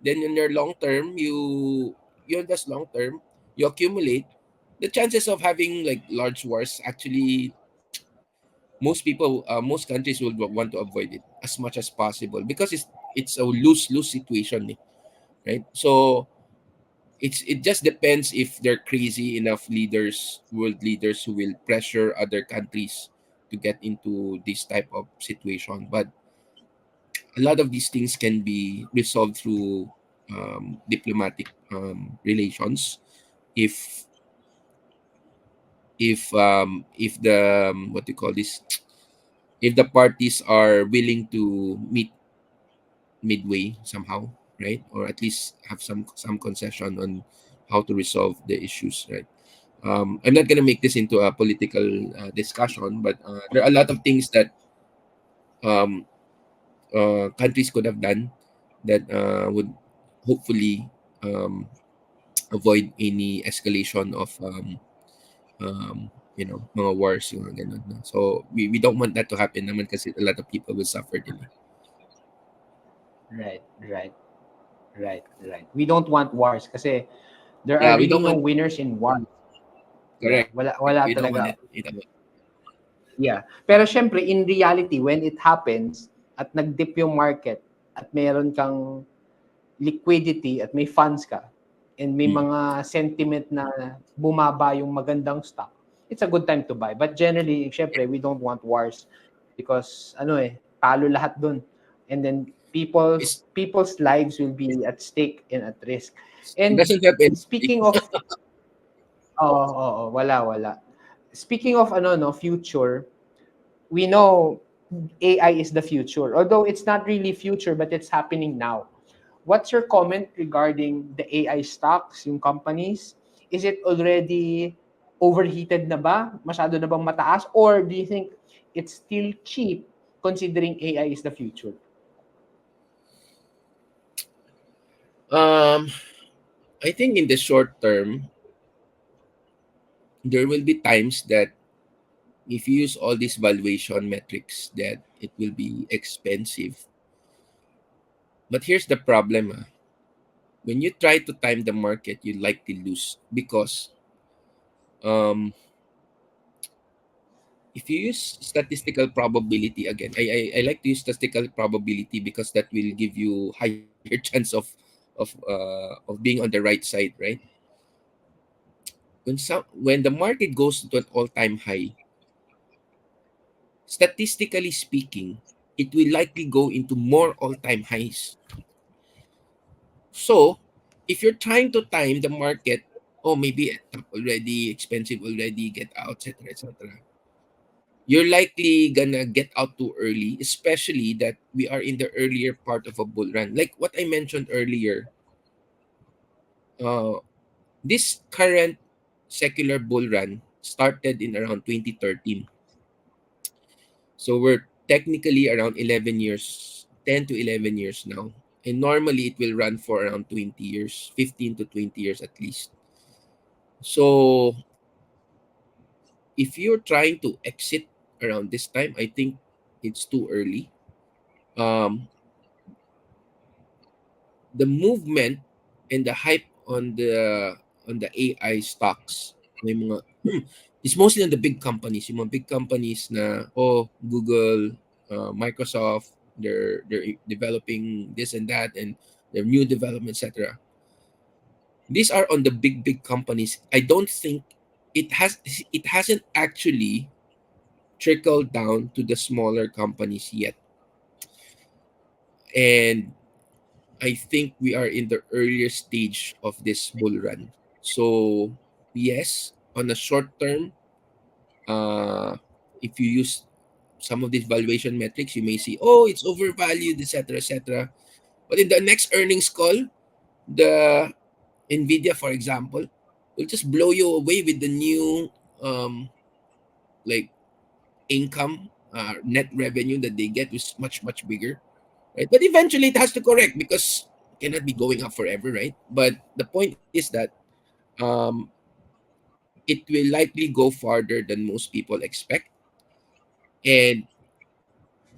Then in your long term, you invest long term, you accumulate. The chances of having like large wars actually most countries will want to avoid it as much as possible because it's a lose-lose situation, eh, right? So it just depends if they're crazy enough leaders, world leaders who will pressure other countries to get into this type of situation. But a lot of these things can be resolved through diplomatic relations if if the what do you call this, if the parties are willing to meet midway somehow, right? Or at least have some concession on how to resolve the issues, right? I'm not gonna make this into a political discussion, but there are a lot of things that um, countries could have done that would hopefully um, avoid any escalation of mga wars, yung mga ganun. No? So we don't want that to happen naman kasi a lot of people will suffer din. Eh. Right, right, right. We don't want wars kasi there are Yeah, we really don't no want winners in wars. Yeah, correct. wala We don't want talaga. it. Yeah. Pero syempre, in reality, when it happens at nag-dip yung market at meron kang liquidity at may funds ka and may Mm. mga sentiment na bumaba yung magandang stock, it's a good time to buy. But generally, syempre, we don't want wars because talo lahat dun. And then It's, people's lives will be at stake and at risk. it And doesn't help anybody. speaking of wala. Speaking of future, we know AI is the future. Although it's not really future, but it's happening now. What's your comment regarding the AI stocks, yung companies? Is it already overheated na ba? Masyado na bang mataas? Or do you think it's still cheap considering AI is the future? Um, I think in the short term, there will be times that if you use all these valuation metrics, that it will be expensive. But here's the problem. Ah. When you try to time the market, you likely lose because um, if you use statistical probability again, I like to use statistical probability because that will give you higher chance of being on the right side, right? When the market goes to an all-time high, statistically speaking, it will likely go into more all-time highs. So, if you're trying to time the market, oh, maybe at top already, expensive already, get out, etc., etc., you're likely gonna get out too early, especially that we are in the earlier part of a bull run. Like what I mentioned earlier, uh, this current secular bull run started in around 2013. So we're technically around 11 years, 10 to 11 years now. And normally it will run for around 20 years, 15 to 20 years at least. So if you're trying to exit around this time, I think it's too early. Um, the movement and the hype on the AI stocks, may mga it's mostly on the big companies, yung mga big companies na Google, Microsoft, they're developing this and that and their new development, etc. These are on the big companies. I don't think it hasn't actually trickled down to the smaller companies yet. And I think we are in the earlier stage of this bull run. So yes, on a short term, uh, if you use some of these valuation metrics, you may see, it's overvalued, etc., etc. But in the next earnings call, the Nvidia, for example, will just blow you away with the new like income, net revenue that they get is much bigger, right? But eventually it has to correct because it cannot be going up forever, right? But the point is that um, it will likely go farther than most people expect, and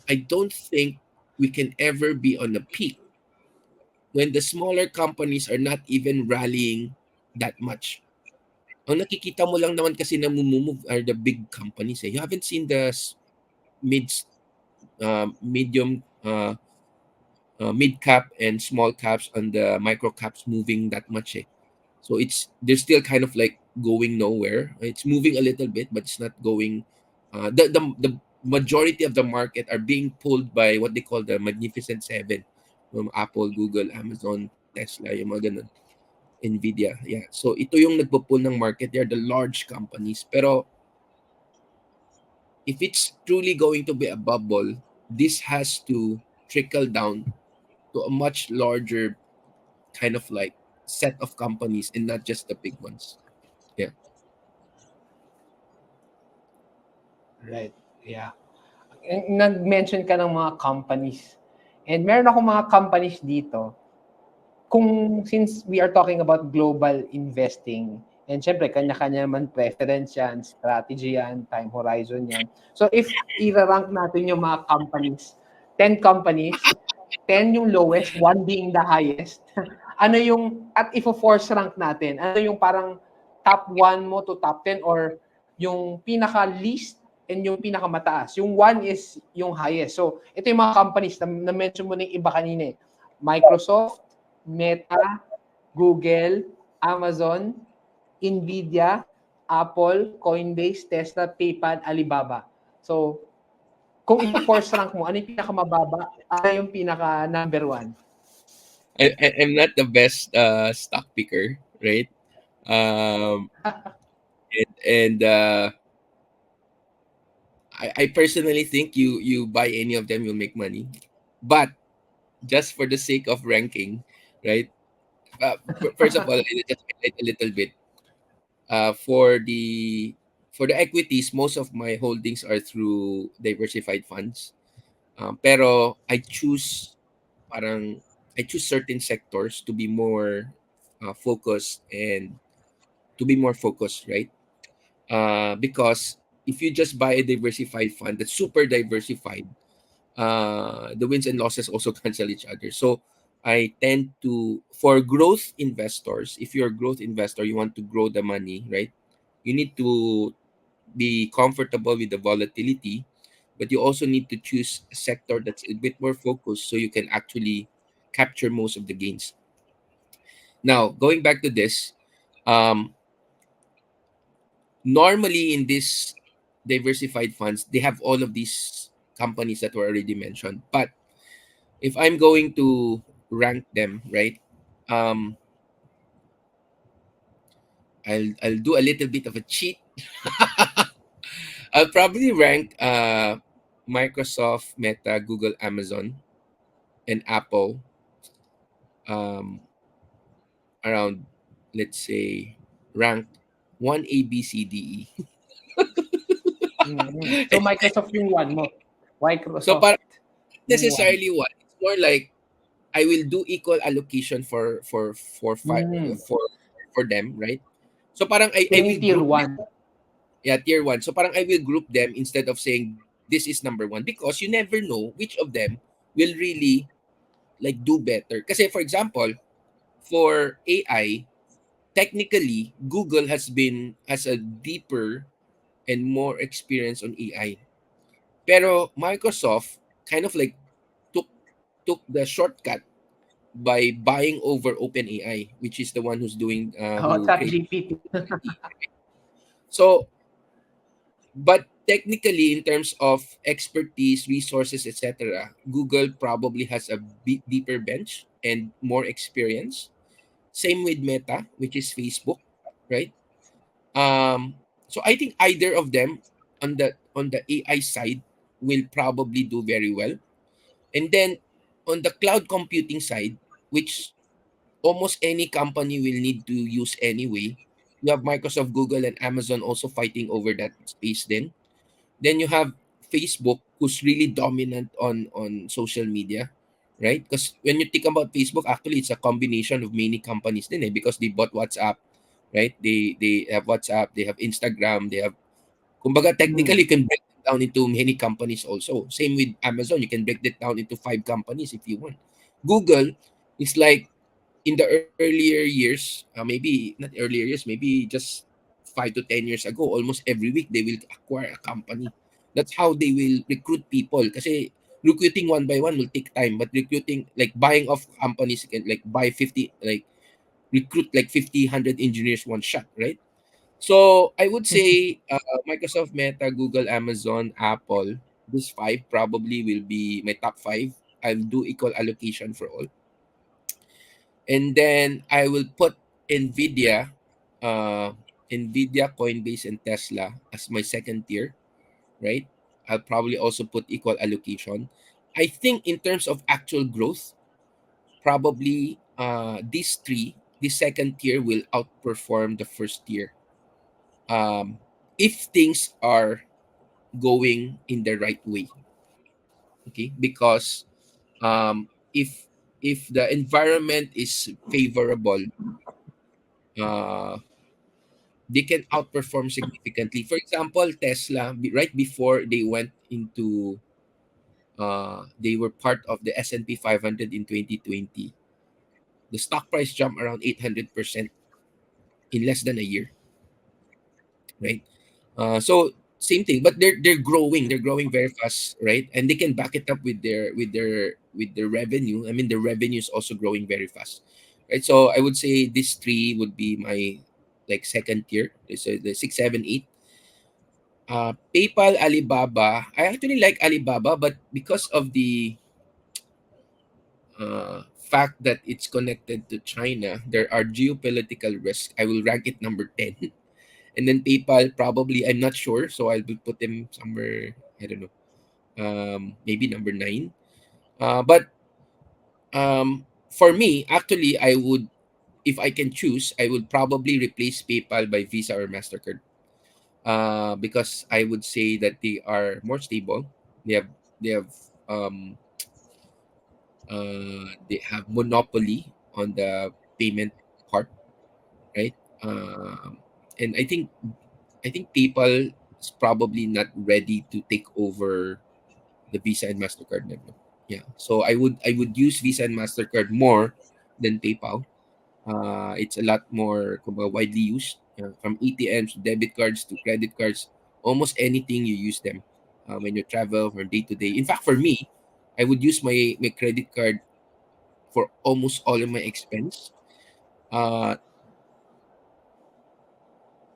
I don't think we can ever be on a peak when the smaller companies are not even rallying that much. Ang nakikita mo lang naman kasi na move are the big companies. You haven't seen the mid, medium, mid cap and small caps and the micro caps moving that much. So they're still kind of like going nowhere. It's moving a little bit, but it's not going. The majority of the market are being pulled by what they call the Magnificent Seven, from Apple, Google, Amazon, Tesla, yung mga ganun, Nvidia. Yeah. So ito yung nagpo-pull ng market. They're the large companies. Pero if it's truly going to be a bubble, this has to trickle down to a much larger kind of like set of companies and not just the big ones. Yeah. Right. Yeah. Nag-mention ka ng mga companies. And meron akong mga companies dito. Since we are talking about global investing, and syempre, kanya-kanya naman preference yan, strategy yan, time horizon yan. So if i-rank natin yung mga companies, 10 companies, 10 yung lowest, 1 being the highest, ano yung, at ifo-force rank natin, ano yung parang top 1 mo to top 10 or yung pinaka-least and yung pinaka-mataas. Yung 1 is yung highest. So ito yung mga companies na mention mo na yung iba kanina eh. Microsoft, Meta, Google, Amazon, Nvidia, Apple, Coinbase, Tesla, PayPal, Alibaba. So, kung i-force rank mo, ano yung pinakamababa? Ano yung pinaka number 1? I'm not the best stock picker, right? Um, and I personally think you buy any of them, you'll make money. But just for the sake of ranking, right? First of all, I just highlight a little bit. For the equities, most of my holdings are through diversified funds. Pero parang I choose certain sectors to be more focused and to be more focused, right? Because if you just buy a diversified fund that's super diversified, the wins and losses also cancel each other. So I tend to, for growth investors, if you're a growth investor, you want to grow the money, right? You need to be comfortable with the volatility, but you also need to choose a sector that's a bit more focused so you can actually capture most of the gains. Now, going back to this, um, normally in this diversified funds, they have all of these companies that were already mentioned. But if I'm going to rank them, right, um, I'll do a little bit of a cheat. I'll probably rank Microsoft, Meta, Google, Amazon, and Apple um, around, let's say, rank 1A, B, C, D, E. So, Microsoft yung 1 mo. So, Microsoft para yung 1. necessarily one, it's more like I will do equal allocation for five Mm. for them, right? So parang I Yan will yung tier group them. 1. Yeah, tier 1. So parang I will group them instead of saying this is number 1 because you never know which of them will really like do better. Kasi for example, for AI, technically Google has a deeper and more experience on AI. Pero Microsoft kind of like took took the shortcut by buying over OpenAI, which is the one who's doing Oh, who chat created. GPT. So, but technically, in terms of expertise, resources, etc., Google probably has a deeper bench and more experience. Same with Meta, which is Facebook, right? So I think either of them on the AI side will probably do very well. And then on the cloud computing side, which almost any company will need to use anyway, you have Microsoft, Google, and Amazon also fighting over that space then you have Facebook, who's really dominant on social media, right? Because when you think about Facebook, actually it's a combination of many companies din because they bought WhatsApp, right? They have WhatsApp, they have Instagram, they have kumbaga technically Hmm. you can break it down into many companies also. Same with Amazon, you can break it down into 5 companies if you want. Google is like in the earlier years, maybe not earlier years, maybe just 5 to 10 years ago, almost every week they will acquire a company. That's how they will recruit people. Kasi recruiting one by one will take time, but recruiting like buying off companies can like buy 50, like recruit like 50, 100 engineers one shot, right? So I would say Microsoft, Meta, Google, Amazon, Apple. These 5 probably will be my top 5. I'll do equal allocation for all. And then I will put Nvidia, uh, Nvidia, Coinbase, and Tesla as my second tier, right? I'll probably also put equal allocation. I think in terms of actual growth, probably these 3, the second tier will outperform the first tier. If things are going in the right way, okay? Because if the environment is favorable, uh, they can outperform significantly. For example, Tesla, right before they went into, they were part of the S&P 500 in 2020. The stock price jumped around 800% in less than a year, right? So same thing, but they're growing. They're growing very fast, right? And they can back it up with their revenue. I mean, the revenue is also growing very fast, right? So I would say these 3 would be my like second tier. So the 6, 7, 8. PayPal, Alibaba. I actually like Alibaba, but because of the fact that it's connected to China, there are geopolitical risks. I will rank it number 10. And then PayPal, probably, I'm not sure. So I will put them somewhere, I don't know, maybe number 9. But for me, actually, I would, if I can choose, I would probably replace PayPal by Visa or MasterCard. Because I would say that they are more stable. They have they have um, they have monopoly on the payment part, right? And I think people is probably not ready to take over the Visa and Mastercard network. Yeah, so I would use Visa and Mastercard more than PayPal. It's a lot more kumbaga, widely used from ATMs to debit cards to credit cards. Almost anything you use them when you travel or day to day. In fact, for me, I would use my credit card for almost all of my expense. Uh,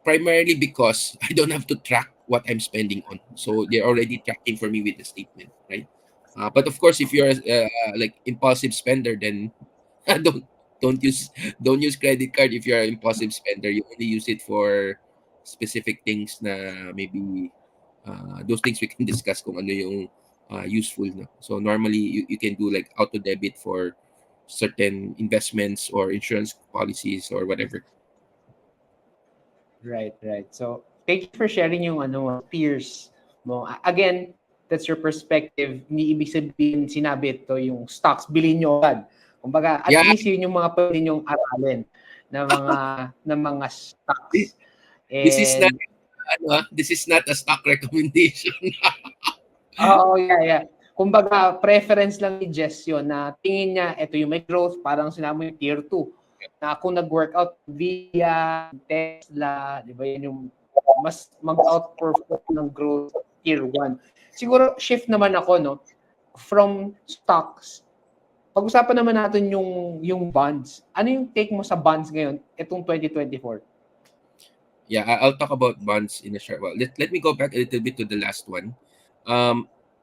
Primarily because I don't have to track what I'm spending on. So they're already tracking for me with the statement, right? But of course, if you're like impulsive spender, then don't don't use don't use credit card if you're an impulsive spender. You only use it for specific things na maybe those things we can discuss kung ano yung useful na. So normally you can do like auto debit for certain investments or insurance policies or whatever. Right, right. So, thank you for sharing yung tiers mo. Again, that's your perspective. Hindi ibig sabihin sinabi ito yung stocks, bilhin nyo agad. Kumbaga, at Yeah, least yun yung mga pwede nyong aralin na mga this, stocks. this is not And This is not a stock recommendation. Oo, yeah, yeah. Kumbaga, preference lang ni Jess yun na tingin niya, ito yung may growth, parang sinabi mo yung tier 2. Na kung nag-workout, Nvidia, Tesla, di ba yun yung mas mag-outperform ng growth tier 1. Siguro, shift naman ako, no? From stocks, pag-usapan naman natin yung bonds. Ano yung take mo sa bonds ngayon, itong 2024? Yeah, I'll talk about bonds in a short while. Let me go back a little bit to the last one.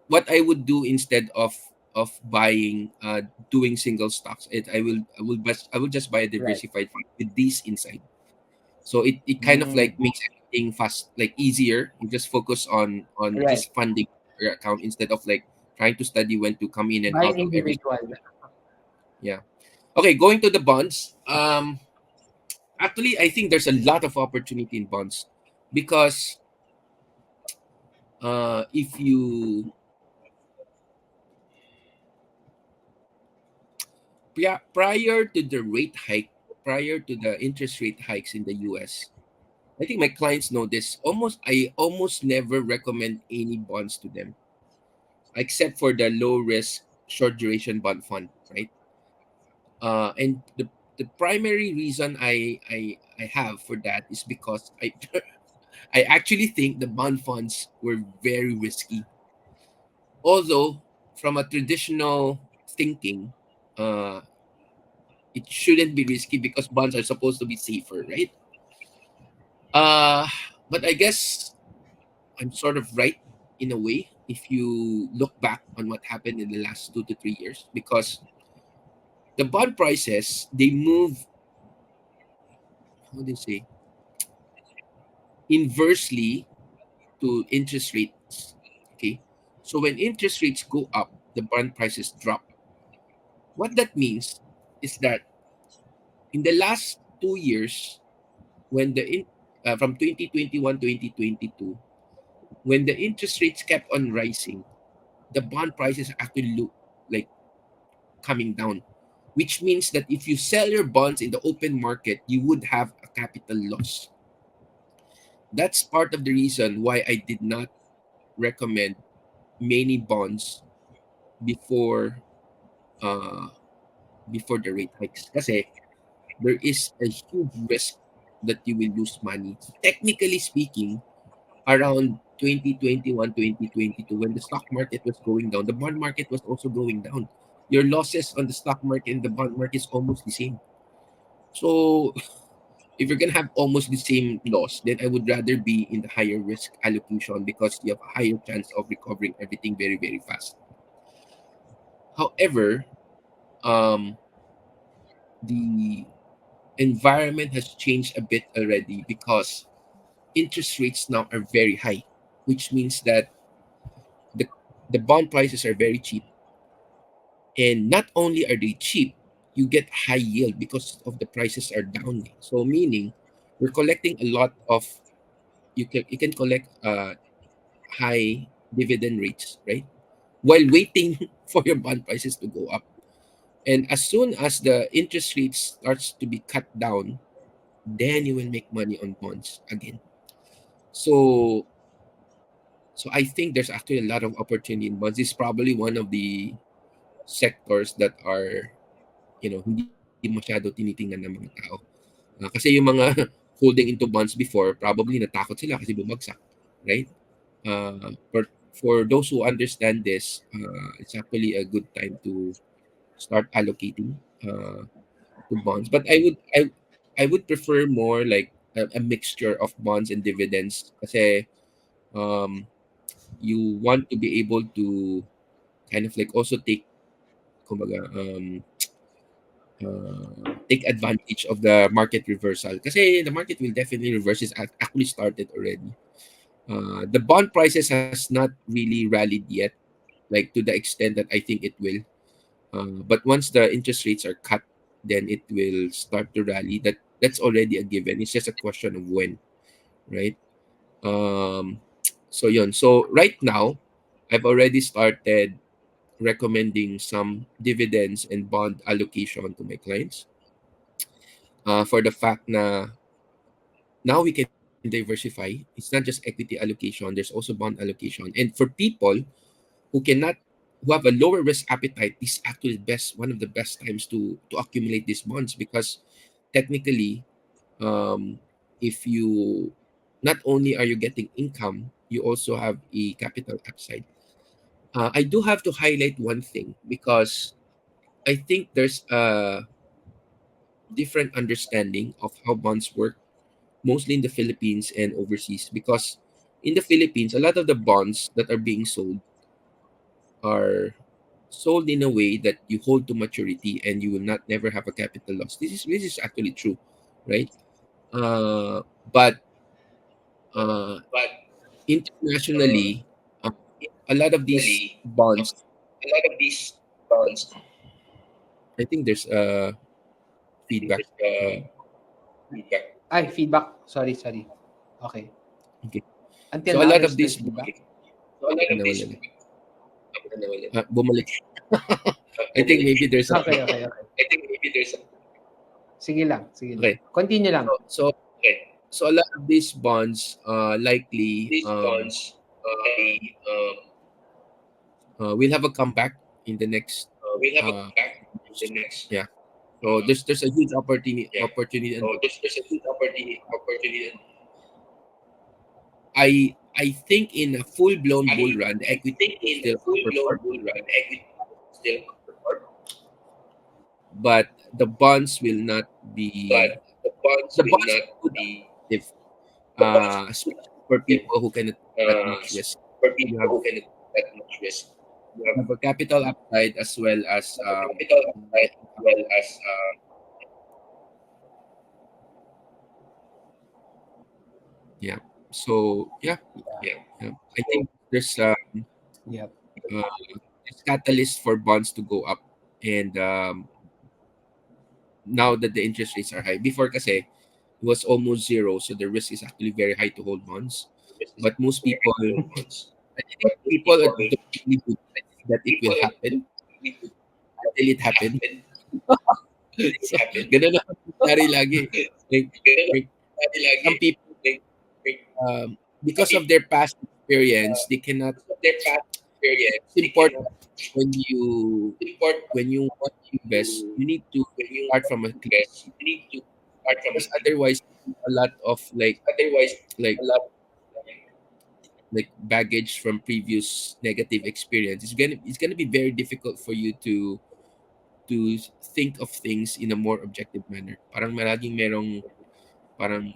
What I would do instead of buying doing single stocks, I will just buy a Right. diversified fund with these inside. So it kind of Mm, like makes everything fast, like easier. You just focus on right. just funding your account instead of like trying to study when to come in and Buying out of every. individual. Yeah. Okay, going to the bonds. Actually, I think there's a lot of opportunity in bonds because if you prior to the rate hike, prior to the interest rate hikes in the US, I think my clients know this. I almost never recommend any bonds to them, except for the low risk short duration bond fund, right? And the primary reason I have for that is because I I actually think the bond funds were very risky. Although from a traditional thinking, uh, it shouldn't be risky because bonds are supposed to be safer, right? Uh, but I guess I'm sort of right in a way if you look back on what happened in the last 2 to 3 years, because the bond prices they move, how do you say, inversely to interest rates. Okay, so when interest rates go up, the bond prices drop. What that means is that in the last 2 years, when from 2021 2022, when the interest rates kept on rising, the bond prices actually look like coming down, which means that if you sell your bonds in the open market, you would have a capital loss. That's part of the reason why I did not recommend many bonds before uh, before the rate hikes. Kasi there is a huge risk that you will lose money. Technically speaking, around 2021, 2022, when the stock market was going down, the bond market was also going down. Your losses on the stock market and the bond market is almost the same. So if you're gonna have almost the same loss, then I would rather be in the higher risk allocation because you have a higher chance of recovering everything very, very fast. However, um, the environment has changed a bit already because interest rates now are very high, which means that the the bond prices are very cheap, and not only are they cheap, you get high yield because of the prices are down. So meaning we're collecting a lot of, you can collect high dividend rates, right? While waiting for your bond prices to go up. And as soon as the interest rate starts to be cut down, then you will make money on bonds again. So so I think there's actually a lot of opportunity in bonds. It's probably one of the sectors that are, hindi masyado tinitingnan ng mga tao. Kasi yung mga holding into bonds before, probably natakot sila kasi bumagsak, right? For those who understand this, it's actually a good time to start allocating to bonds. But I would prefer more like a mixture of bonds and dividends kasi um, you want to be able to kind of like also kumbaga, take advantage of the market reversal. Kasi the market will definitely reverse. It's actually started already. The bond prices has not really rallied yet, like to the extent that I think it will. But once the interest rates are cut, then it will start to rally. That's already a given. It's just a question of when, right? Um, so yun. So right now, I've already started recommending some dividends and bond allocation to my clients. For the fact na now we can diversify. It's not just equity allocation, there's also bond allocation. And for people who cannot who have a lower risk appetite, this is actually one of the best times to accumulate these bonds, because technically, um, if you not only are you getting income, you also have a capital upside. I do have to highlight one thing, because I think there's a different understanding of how bonds work, mostly in the Philippines and overseas. Because in the Philippines, a lot of the bonds that are being are sold in a way that you hold to maturity and you will not never have a capital loss. This is actually true, right? Uh, but uh, But uh, internationally, uh, a lot of these internationally, bonds, a lot of these bonds, I think there's I think feedback. there's Um, feedback. Ay, feedback. Sorry, sorry. Okay. okay. Until So a now, lot of there's still these feedback. Okay. So a lot of nawala these, na. nawala. Bumalik. I think Bumalik. maybe there's a Okay, okay, okay. I think maybe there's a Sige lang, sige lang. okay. Continue lang. So okay. so a lot of these bonds likely These bonds, will have a comeback in the next will have a uh comeback in the next. yeah. So there's a huge Yeah. opportunity, and So there's a huge opportunity. I think in a full blown bull run, the I equity think will in a still full blown outperform, bull run, equity still outperform, but the bonds will not but be the bonds the will bonds not will be be active, the bonds especially for people who cannot take that much risk. for You people have who can that much risk. You you have a capital upside as well as have a capital the upside as income. well as Yeah. So yeah, yeah. yeah. I So think Yep. uh, there's catalyst for bonds to go up, and now that the interest rates are high. Before kasi, it was almost zero, so the risk is actually very high to hold bonds. this is But most very people, high to bonds. I think But most people people don't really believe that it people will happen really do until it happens. happen. It So, happen. ganun ang nangyari lagi. Like, Ganun lang like lagi lagi. some people, Like, like, because of their past experience, they cannot. because of their past experience, It's they important cannot when you import when you want to invest, to you need to when you start from a clean invest. sheet, You need to start from a because clean. otherwise, a lot of Otherwise, like a lot like, baggage from previous negative experience. It's gonna be very difficult for you to think of things in a more objective manner. Parang malaging merong parang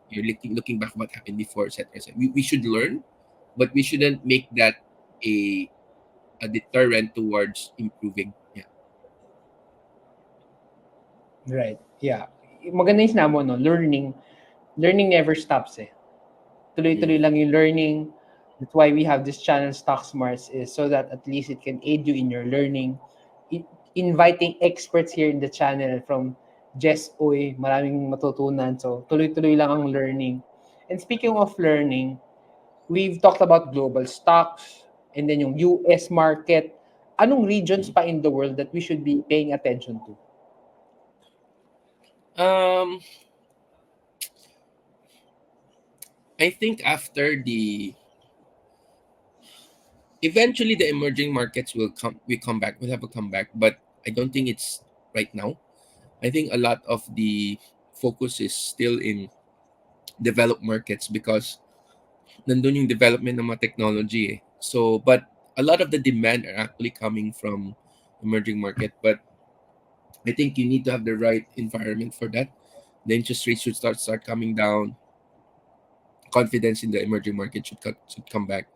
you're looking back what happened before, etc. etc. We should learn, but we shouldn't make that a a deterrent towards improving. Yeah. Right. Yeah. Maganda yung sinabi mo, no? Learning never stops eh. Tuloy-tuloy Mm. lang yung learning. That's why we have this channel, Stock Smarts, is so that at least it can aid you in your learning. Inviting experts here in the channel from Jess Oy, maraming matutunan. So, tuloy-tuloy lang ang learning. And speaking of learning, we've talked about global stocks and then yung US market. Anong regions Mm. pa in the world that we should be paying attention to? Um, I think after the eventually the emerging markets will come back, will have a comeback, but I don't think it's right now. I think a lot of the focus is still in developed markets, because nandun yung development ng mga technology eh. So, but a lot of the demand are actually coming from emerging market, but I think you need to have the right environment for that. The interest rates should start coming down. Confidence in the emerging market should come back.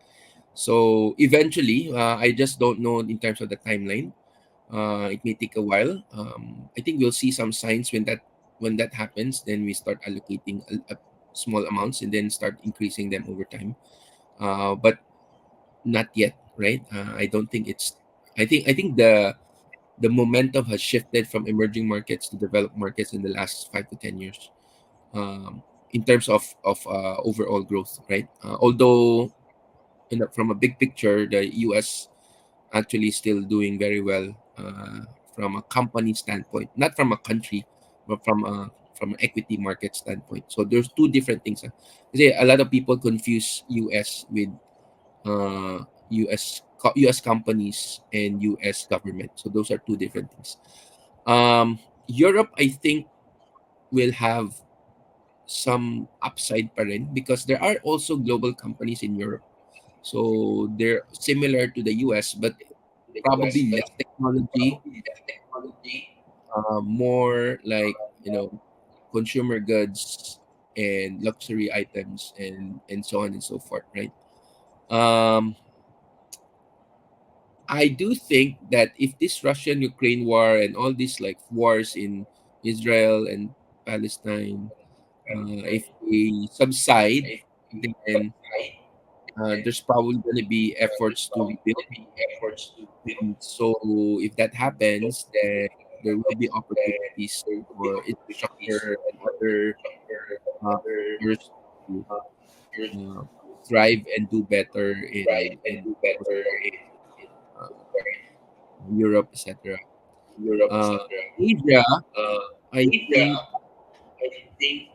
So eventually, I just don't know in terms of the timeline. It may take a while. I think we'll see some signs when that happens. Then we start allocating a small amounts and then start increasing them over time. But not yet, right? I don't think it's. I think the momentum has shifted from emerging markets to developed markets in the last 5 to 10 years, in terms of overall growth, right? Although from a big picture, the U.S. actually still doing very well from a company standpoint, not from a country, but from a from an equity market standpoint. So there's two different things. Kasi a lot of people confuse US with US companies and US government. So those are two different things. Europe, I think, will have some upside pa rin because there are also global companies in Europe. So they're similar to the US, but probably less technology, more like, consumer goods and luxury items and so on and so forth, right? Um, I do think that if this Russian Ukraine war and all these like wars in Israel and Palestine, if they subside, then there's probably going to be efforts to rebuild. And so if that happens, then there will be opportunities for infrastructure and other sectors to uh, thrive and do better in uh, Europe, etc. Uh, Asia, I think,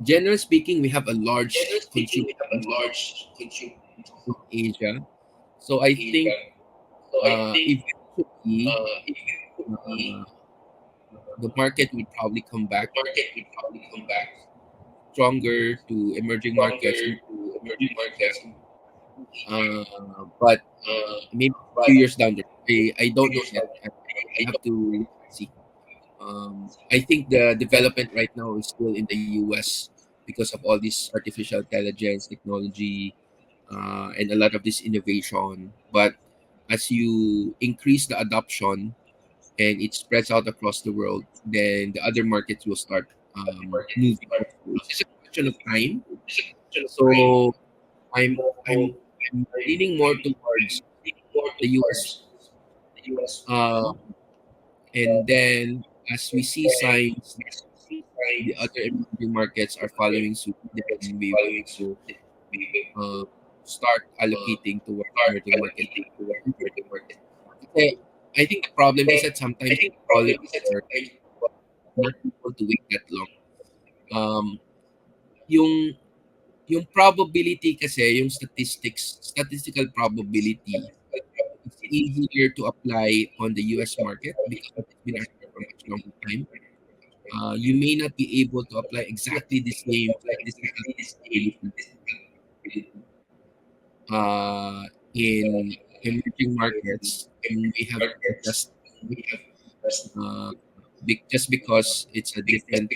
generally speaking, we have a large consumer base in Asia. So I think eventually uh, the market will probably come back stronger to emerging markets and Asia. But maybe a few years down the road, I don't know yet. I have to wait and see. I think the development right now is still in the US because of all this artificial intelligence technology and a lot of this innovation. But as you increase the adoption and it spreads out across the world, then the other markets will start moving also. It's just a question of time. So I'm leaning more towards the US, uh, and then as we see signs the other emerging markets are following suit, then we will uh, start allocating towards emerging market. Kasi I think the problem is that sometimes people are not able to wait that long. Um, yung yung probability kasi, yung statistical probability, it's easier to apply on the US market because it's been around for a much longer time. You may not be able to apply exactly the same statistical probability in emerging markets. You may have to adjust uh, just because it's a different.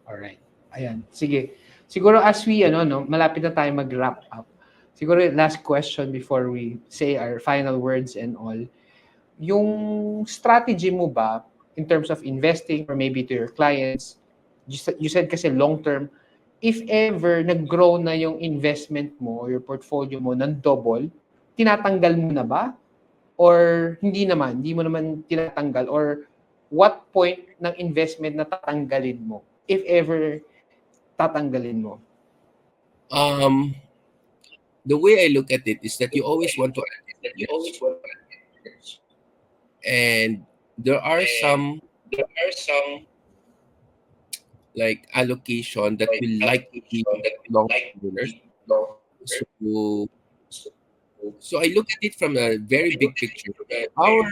Alright. Ayan. Sige. Siguro as we, no, malapit na tayo mag-wrap up. Siguro last question before we say our final words and all. Yung strategy mo ba in terms of investing or maybe to your clients, you said kasi long term, if ever nag-grow na yung investment mo or your portfolio mo ng double, tinatanggal mo na ba? Or hindi naman, hindi mo naman tinatanggal? Or what point ng investment na tatanggalin mo? If ever tatanggalin mo? Um, the way I look at it is that you always want to add, and there are some like allocation that will likely be long winners. So so I look at it from a very big picture. Our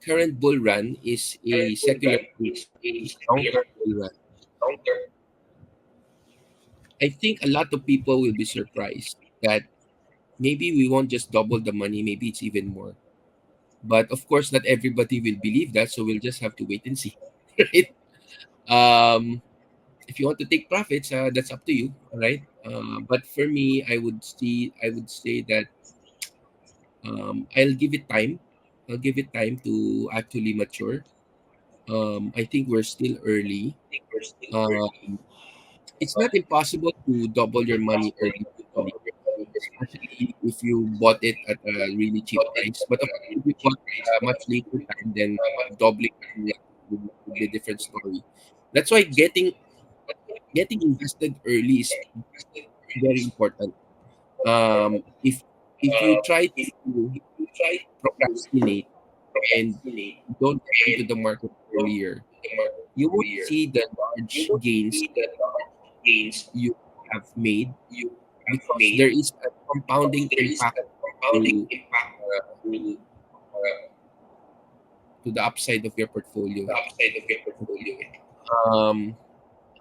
current bull run is a secular bull run, it's a long-term bull run. I think a lot of people will be surprised that maybe we won't just double the money, maybe it's even more. But of course, not everybody will believe that, so we'll just have to wait and see. Right? Um, if you want to take profits, that's up to you. All right. But for me, I would say that I'll give it time. I'll give it time to actually mature. I think we're still early. Um, it's not impossible to double your money early, actually, especially if you bought it at a really cheap price. But of course, if you bought much later time, then doubling would be a different story. That's why getting invested early is very important. If you try if to you try to procrastinate and procrastinate don't get into and the market don't earlier, do the market you won't career, see the you large would gains see the large gains you have made you have because there made is a because compounding there is impact a compounding to impact to to the upside of your portfolio. the upside of your portfolio. Um,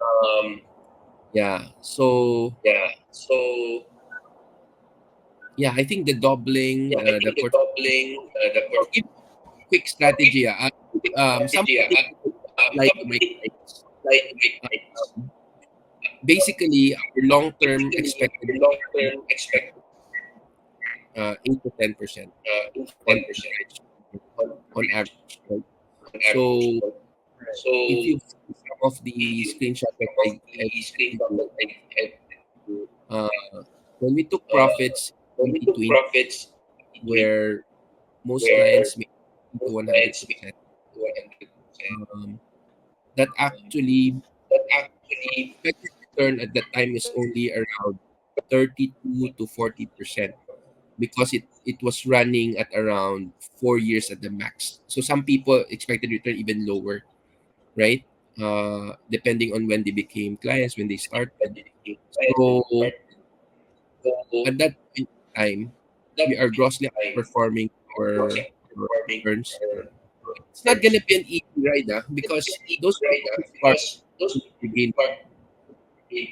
Um, yeah. So yeah. So yeah, I think the doubling, yeah, I the think the portfolio. doubling, the I'll give portfolio quick strategy. Some strategy. people apply to my Somebody clients. like make Basically, our long-term basically expected long return term expect 8 to 10% on 10% average. on On average, right? on average. So So if you see some of if the you screenshots that some of I the screenshot you, that I had to uh, when we took uh, profits when in we took 2020, profits between where most where clients make 80 to most clients make 100%, 100%, that actually that actually expected return at that time is only around 32 to 40% because it was running at around 4 years at the max. So some people expected return even lower, right? Depending on when they became clients, when they started. So start at that point in time, we that are grossly time outperforming our, our performing returns. or It's not gonna be an easy ride, because those right people who start because those begin part in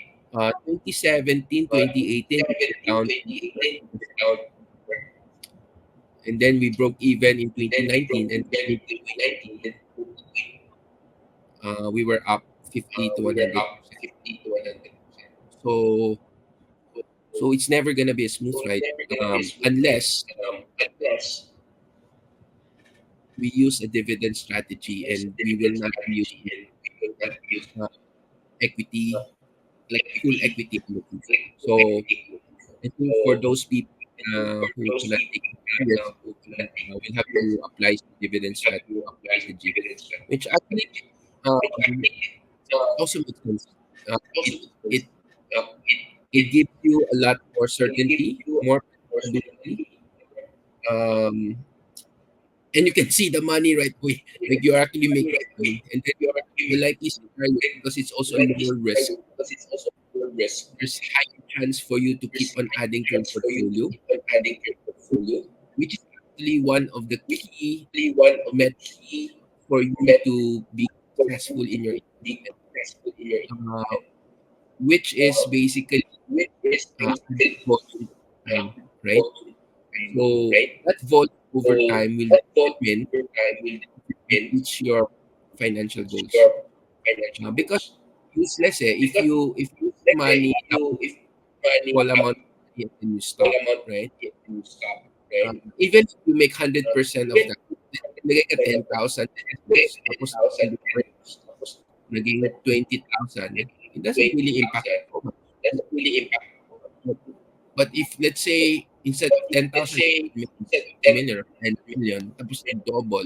2017, 2018, we were 17, down 2018 20%. out And then we broke even in then we 2019, broke and even in in 2019 then we were up 50 to we were 100. up 50 to 100%. So so it's never gonna be a smooth So it's ride, never gonna be a smooth ride unless unless we use a dividend strategy use and the we will dividend not be strategy using and we will not use uh, equity, like full equity equity allocation. like full So equity. I think for So those people I think for who those cannot people take the risk, who cannot take we'll have risk, to apply some dividend we have to apply strategy, dividend which actually strategy, which I um, think uh, also makes sense. also It it it it it gives you a lot more it gives certainty, you more more predictability, certainty. um, and you can see the money right away. You Like can you're see actually money making right away. money, and then You are the actually likely scenario, then because it's also like this lower risk. because it's also low risk. There's higher chance for you to keep There's on high adding to your chance for you to portfolio, keep on adding to your portfolio, which is actually one of the which is key really one of the methods key for you methods to be for successful you in your to be investment, successful in your uh, investment. which is basically Which is adding basically volume over time, right? volume time, So right? that volume So over time will that volume determine over time will you determine reach your financial goals. your financial Because goals. useless, Because if you put let's say money, if money small amount of money, and then you small stop, amount right? if you stop, right? Even if you make 100% of Even that, nagay ka kind of 10,000 get pesos, tapos 10,000 tapos naging 20,000, it doesn't really impact 20,000 so much. doesn't really impact. But if, let's say, instead of But if let's 10,000, say you make instead of 1 10 million or 10 million, tapos double,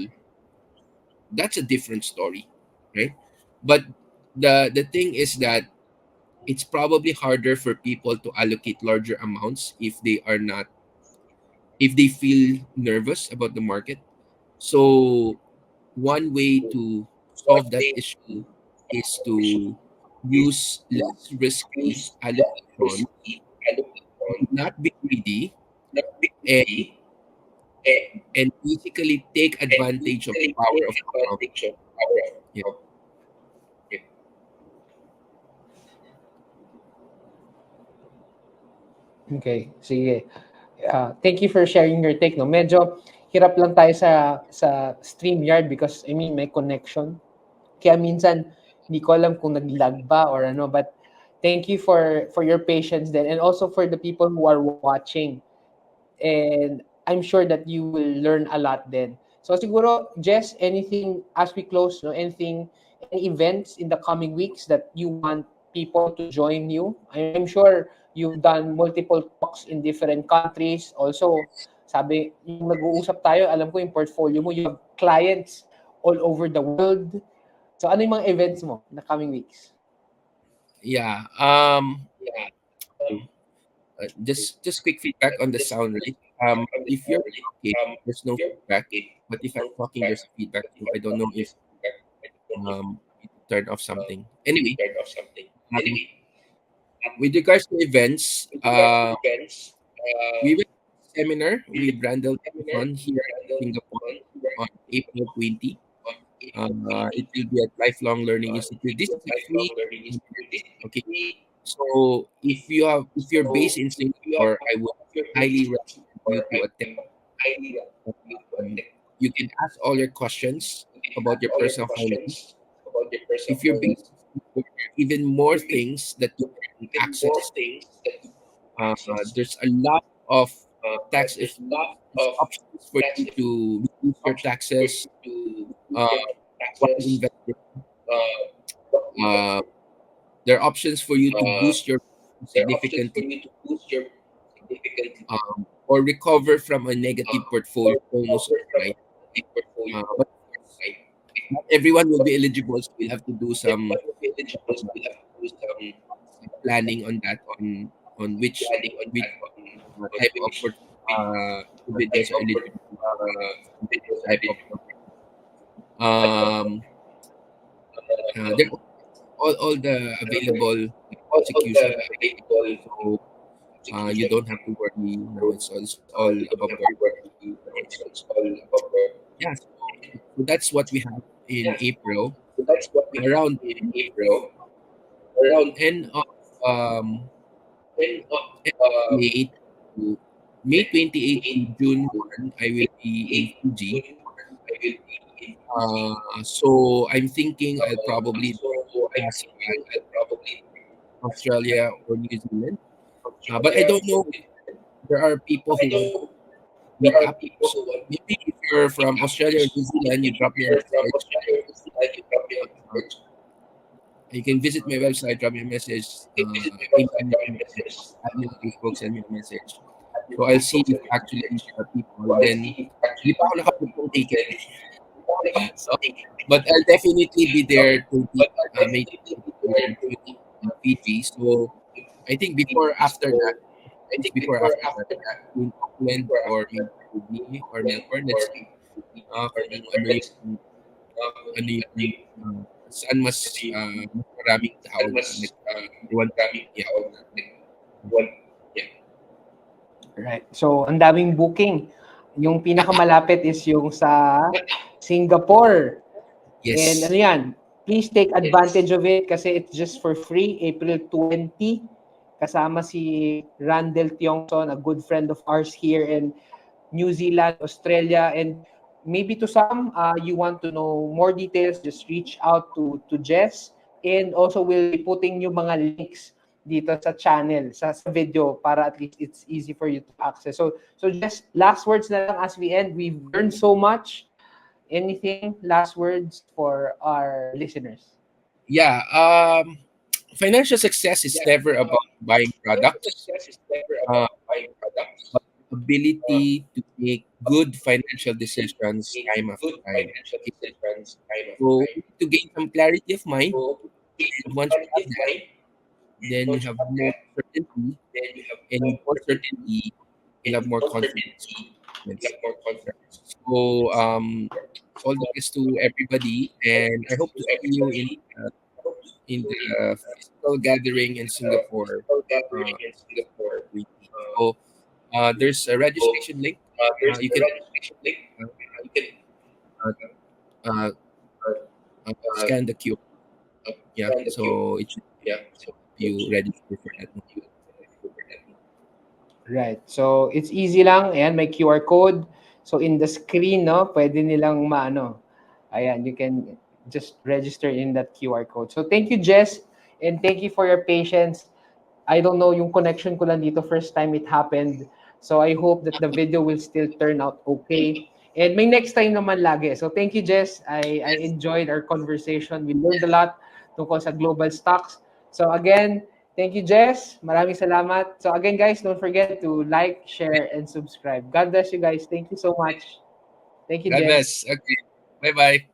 that's a different story, right? But the thing is that it's probably harder for people to allocate larger amounts if they feel nervous about the market. So one way to one solve that way issue is issue to is use to less risky use allocation, risky allocation, not be greedy, not and be and basically take advantage of the basically power take of compound. advantage of our Yeah. of it. Okay, sige. Thank you for sharing your take. No, medyo hirap lang tayo sa StreamYard because I mean may connection. Kaya minsan hindi ko alam kung nag-lag ba or ano, but thank you for your patience then, and also for the people who are watching. And I'm sure that you will learn a lot then. So siguro, Jess, anything as we close, no, any events in the coming weeks that you want people to join you? I'm sure you've done multiple talks in different countries. Also, sabi, yung nag-uusap tayo, alam ko yung portfolio mo, you have clients all over the world. So ano yung mga events mo in the coming weeks? Yeah. Yeah. Um, just quick feedback on the sound, right? If you're talking, there's no feedback, but if I'm talking, there's a feedback. So I don't know if you turn off something. Anyway, um, with regards to events, we went to a seminar with Randall Thompson here in Singapore on April 20. It will be at Lifelong Learning Institute. This is a free seminar, okay. So if you're based in Singapore, I would highly recommend you to attend. You can ask all your questions about your personal finance. If you're based in Singapore, there are even more things that you can access. There's a lot of tax options for you to reduce your taxes uh, while investing. Uh, there are options for you to boost your significantly or recover from a negative portfolio almost overnight. But of course, not everyone will be eligible, so we'll have to do some planning on that on which type of individuals are eligible for this type of there all the available executions are available, so you don't have to worry now. It's all above board. Yeah, so that's what we have in April. Around end of um, end of May to May 28 to June 1, I will be in Fiji. So I'm thinking I'll probably pass by Australia or New Zealand. But I don't know if there are people who want to meet up. So maybe if you're from Australia or New Zealand, you drop me a message. Uh, you can visit my website, drop me a message, email me, add me on Facebook, send me a message. So I'll see if actually there are people. Then, hindi pa ako nakapagpong ticket. So, but I'll definitely be there to make in Fiji. So I think before after that, at least before after that, in Auckland or maybe Sydney or Melbourne, let's see kung ano yung saan mas maraming tao na nag-iwan. Yeah. Right. So, ang daming booking. Yung pinakamalapit is yung sa Singapore. And Yes. ano yan, please take advantage of it kasi it's just for free, April 20. Kasama si Randall Tiongson, a good friend of ours here in New Zealand, Australia, and maybe to some, you want to know more details, just reach out to Jess. And also, we'll be putting yung mga links dito sa channel, sa video, para at least it's easy for you to access. So just last words na lang as we end. We've learned so much. Anything, last words for our listeners? Yeah. Financial success is never about buying products. But ability to make good financial decisions time after time. Okay? So we need to gain some clarity of mind, and once you have that, then you have more certainty, and with more certainty, you'll have more confidence. So all the best to everybody, and I hope to see you in the physical gathering in Singapore. Uh, so there's a registration link. You can uh, uh, scan the QR. Yeah, so it should help you register for that. Right. So, it's easy lang. Ayan, may QR code. So, in the screen, no, pwede nilang maano. Ayan, you can just register in that QR code. So, thank you, Jess. And thank you for your patience. I don't know, yung connection ko lang dito, first time it happened. So, I hope that the video will still turn out okay. And may next time naman lagi. So, thank you, Jess. I enjoyed our conversation. We learned a lot tungkol sa global stocks. So, again, thank you, Jess. Maraming salamat. So, again, guys, don't forget to like, share, and subscribe. God bless you guys. Thank you so much. Thank you, God Jess. bless. Okay. Bye bye.